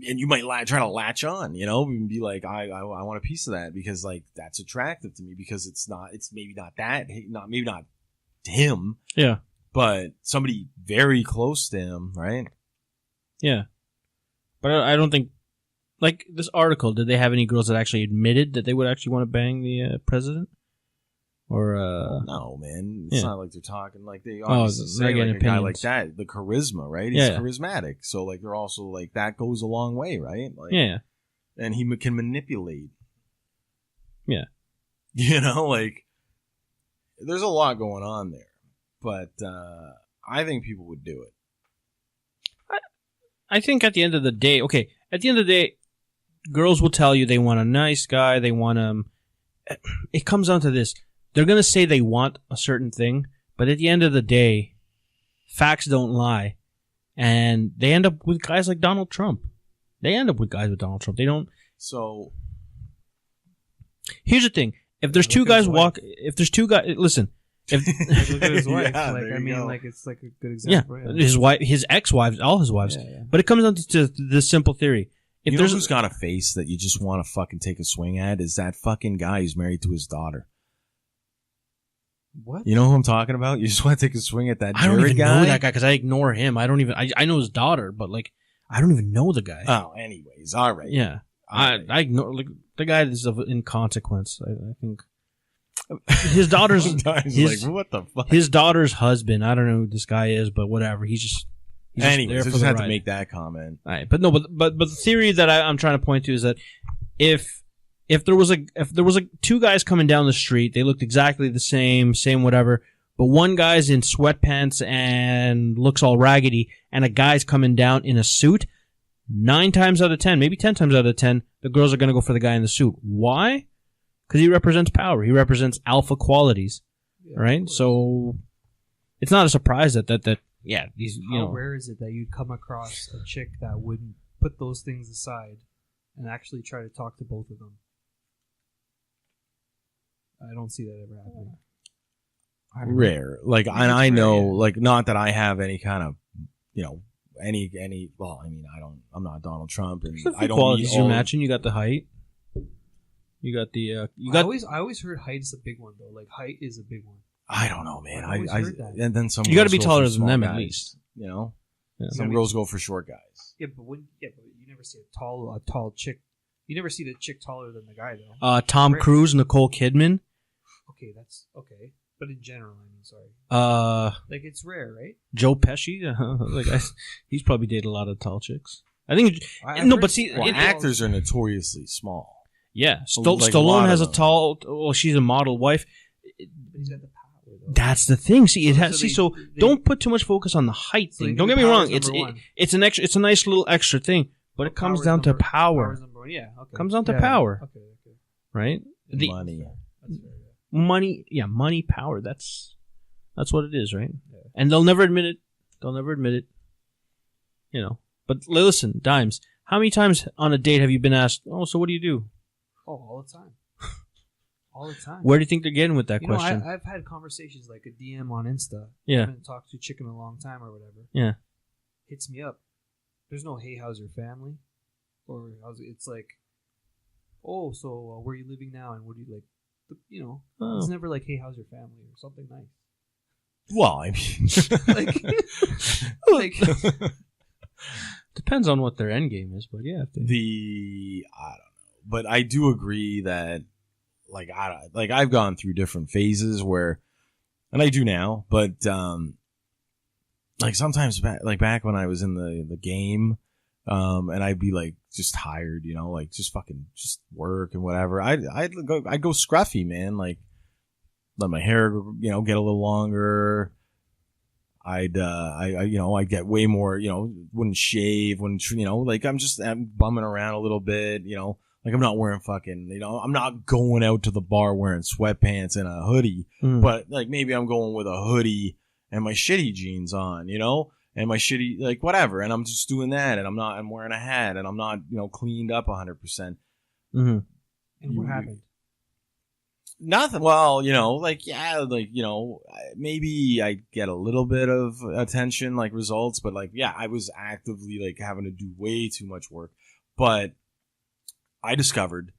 and you might try to latch on, and be like, I want a piece of that because that's attractive to me because it's maybe not him. Yeah. But somebody very close to him, right? Yeah. But I don't think, this article, did they have any girls that actually admitted that they would actually want to bang the president? Or no, man, it's not like they're talking they obviously say a guy like that, the charisma, right? He's charismatic, so they're also that goes a long way, right? And he can manipulate. Yeah, there's a lot going on there, but I think people would do it. I think at the end of the day, girls will tell you they want a nice guy, they want it comes down to this. They're going to say they want a certain thing, but at the end of the day, facts don't lie. And they end up with guys like Donald Trump. They don't. So, here's the thing. If there's two guys listen. Look at his wife. It's a good example. Yeah. His wife, his ex-wives, all his wives. Yeah. But it comes down to this simple theory. If there's who's got a face that you just want to fucking take a swing at is that fucking guy who's married to his daughter. What? You know who I'm talking about? You just want to take a swing at that Jared guy? I don't even know that guy because I ignore him. I know his daughter, but I don't even know the guy. Oh, anyways, all right. Yeah. I ignore, The guy is of inconsequence. I think his daughter's like, what the fuck? His daughter's husband. I don't know who this guy is, but whatever. He's just anyways. I just had ride. to make that comment. All right, but the theory that I'm trying to point to is that if there was two guys coming down the street, they looked exactly the same whatever, but one guy's in sweatpants and looks all raggedy, and a guy's coming down in a suit. 9 times out of 10, maybe 10 times out of 10, the girls are going to go for the guy in the suit. Why? Because he represents power. He represents alpha qualities, right? So it's not a surprise that these, How rare is it that you'd come across a chick that wouldn't put those things aside and actually try to talk to both of them? I don't see that ever happening. Rare. Like, and I know, like, not that I have any kind of, any. Well, I mean, I'm not Donald Trump, and I don't. Qualities you're matching. You got the height. You got the. I always heard height is a big one though. Like height is a big one. I don't know, man. I and then some. You got to be taller than them at least. Yeah. Some girls go for short guys. Yeah, but you never see a tall chick. You never see the chick taller than the guy though. Tom Cruise, Nicole Kidman. Okay, that's okay. But in general, I mean, sorry. Like it's rare, right? Joe Pesci, he's probably dated a lot of tall chicks. I think actors are notoriously small. Yeah, Stallone has a tall. Well, she's a model wife. But he's got the power, though. That's the thing. See, don't put too much focus on the height thing. Don't get me wrong. It's a nice little extra thing, but it comes down to power. Yeah, okay. Comes down to power. Okay. Money. That's fair. Money, power. That's what it is, right? Yeah. And they'll never admit it. But listen, Dimes, how many times on a date have you been asked, "Oh, so what do you do?" Oh, all the time. All the time. Where do you think they're getting with that question? I've had conversations like a DM on Insta. Yeah. I haven't talked to a chick in a long time or whatever. Yeah. Hits me up. There's no, "Hey, how's your family?" Or it's like, "Oh, so where are you living now? And what do you like?" It's never like, "Hey, how's your family?" or something nice. Well, I mean, depends on what their end game is, but yeah. I don't know, but I do agree that, I've gone through different phases where, and I do now, but sometimes back when I was in the game, and I'd be just tired, just work and whatever. I'd go scruffy, man. Let my hair, get a little longer. I'd get way more, wouldn't shave, I'm bumming around a little bit, I'm not wearing fucking, I'm not going out to the bar wearing sweatpants and a hoodie, but maybe I'm going with a hoodie and my shitty jeans on, and my shitty, whatever. And I'm just doing that. And I'm wearing a hat and I'm not, cleaned up 100%. Mm-hmm. And what happened? Nothing. Well, maybe I get a little bit of attention, results, but I was actively having to do way too much work. But I discovered,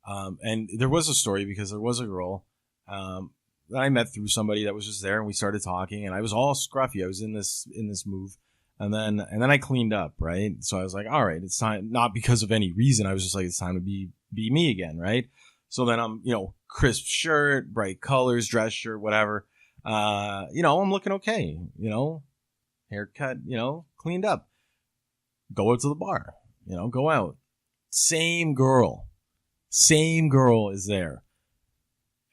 and there was a story because there was a girl, that I met through somebody that was just there, and we started talking, and I was all scruffy. I was in this move, and then I cleaned up, right? So I was like, all right, it's time, not because of any reason. I was just like, it's time to be me again, right? So then I'm, crisp shirt, bright colors, dress shirt, whatever. I'm looking okay, haircut, cleaned up. Go out to the bar, go out. Same girl is there.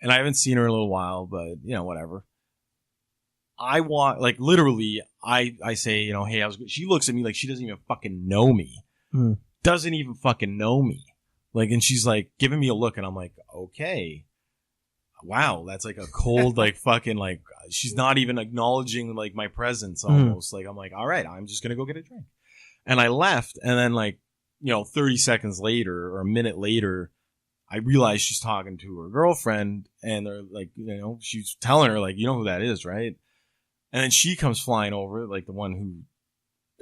And I haven't seen her in a little while, but, whatever. I walk, literally, I say, hey, she looks at me like she doesn't even fucking know me. Doesn't even fucking know me. And she's giving me a look, and I'm like, okay. Wow, that's a cold, fucking, she's not even acknowledging, my presence almost. I'm like, all right, I'm just going to go get a drink. And I left, and then, 30 seconds later or a minute later, I realized she's talking to her girlfriend, and they're she's telling her, you know who that is, right? And then she comes flying over, the one who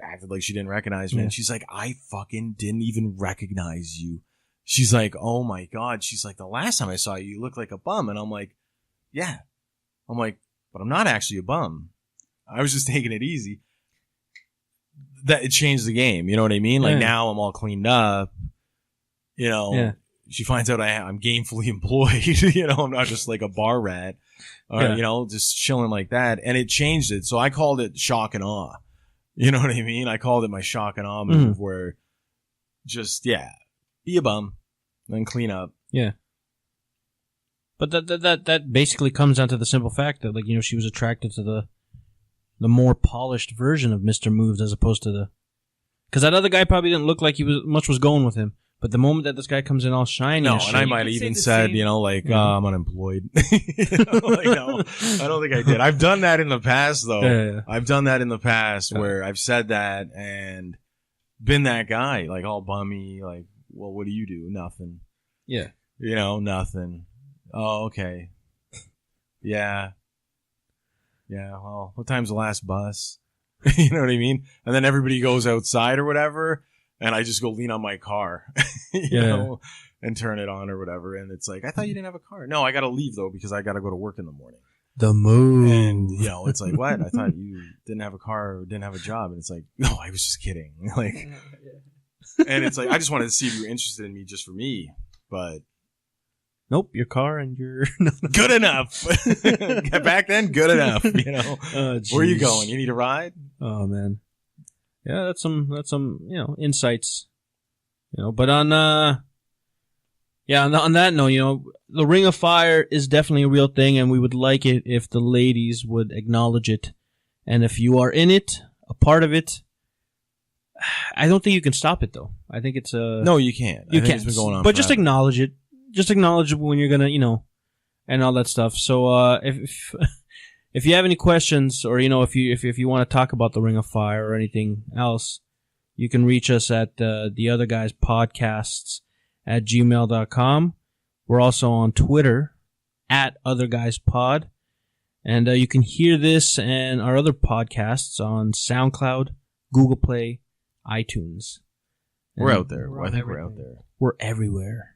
acted like she didn't recognize me. Yeah. And she's like, I fucking didn't even recognize you. She's like, oh my God. She's like, the last time I saw you, you looked like a bum. And I'm like, yeah. I'm like, but I'm not actually a bum. I was just taking it easy. That it changed the game. You know what I mean? Now I'm all cleaned up. Yeah. she finds out I'm gainfully employed. You know, I'm not just like a bar rat, or you know, just chilling like that. And it changed it. So I called it shock and awe. You know what I mean? I called it my shock and awe move, where just be a bum, then clean up. Yeah. But that basically comes down to the simple fact that, like, you know, she was attracted to the more polished version of Mr. Moves as opposed to the... Because that other guy probably didn't look like much was going with him. But the moment that this guy comes in all shiny... No, and I might have even said, you know, like, I'm unemployed. You know, like, no, I don't think I did. I've done that in the past, though. Yeah. I've done that in the past where I've said that and been that guy, like, all bummy, like, well, what do you do? Nothing. Yeah. You know, nothing. Oh, okay. Yeah. Yeah, well, what time's the last bus? You know what I mean? And then everybody goes outside or whatever, and I just go lean on my car, you know, and turn it on or whatever. And it's like, I thought you didn't have a car. No, I got to leave, though, because I got to go to work in the morning. The move. And, you know, it's like, what? I thought you didn't have a car or didn't have a job. And it's like, no, I was just kidding. Like, and it's like, I just wanted to see if you were interested in me just for me, but... Nope, your car and your... Good enough. Back then, good enough, you know. Where are you going? You need a ride? Oh, man. Yeah, that's some, you know, insights. You know, but on that note, you know, the Ring of Fire is definitely a real thing, and we would like it if the ladies would acknowledge it. And if you are in it, a part of it, I don't think you can stop it, though. I think it's a... No, you can't. You can't. It's been going on but forever. Just acknowledge it. Just acknowledge it when you're gonna, you know, and all that stuff. So, if you have any questions, or, you know, if you want to talk about the Ring of Fire or anything else, you can reach us at the Other Guys Podcasts at gmail.com. We're also on Twitter at Other Guys Pod, and you can hear this and our other podcasts on SoundCloud, Google Play, iTunes. We're out there. I think we're out there. We're everywhere.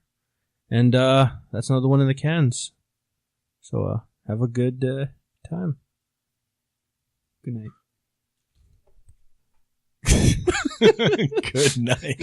And that's another one in the cans. So have a good time. Good night. Good night.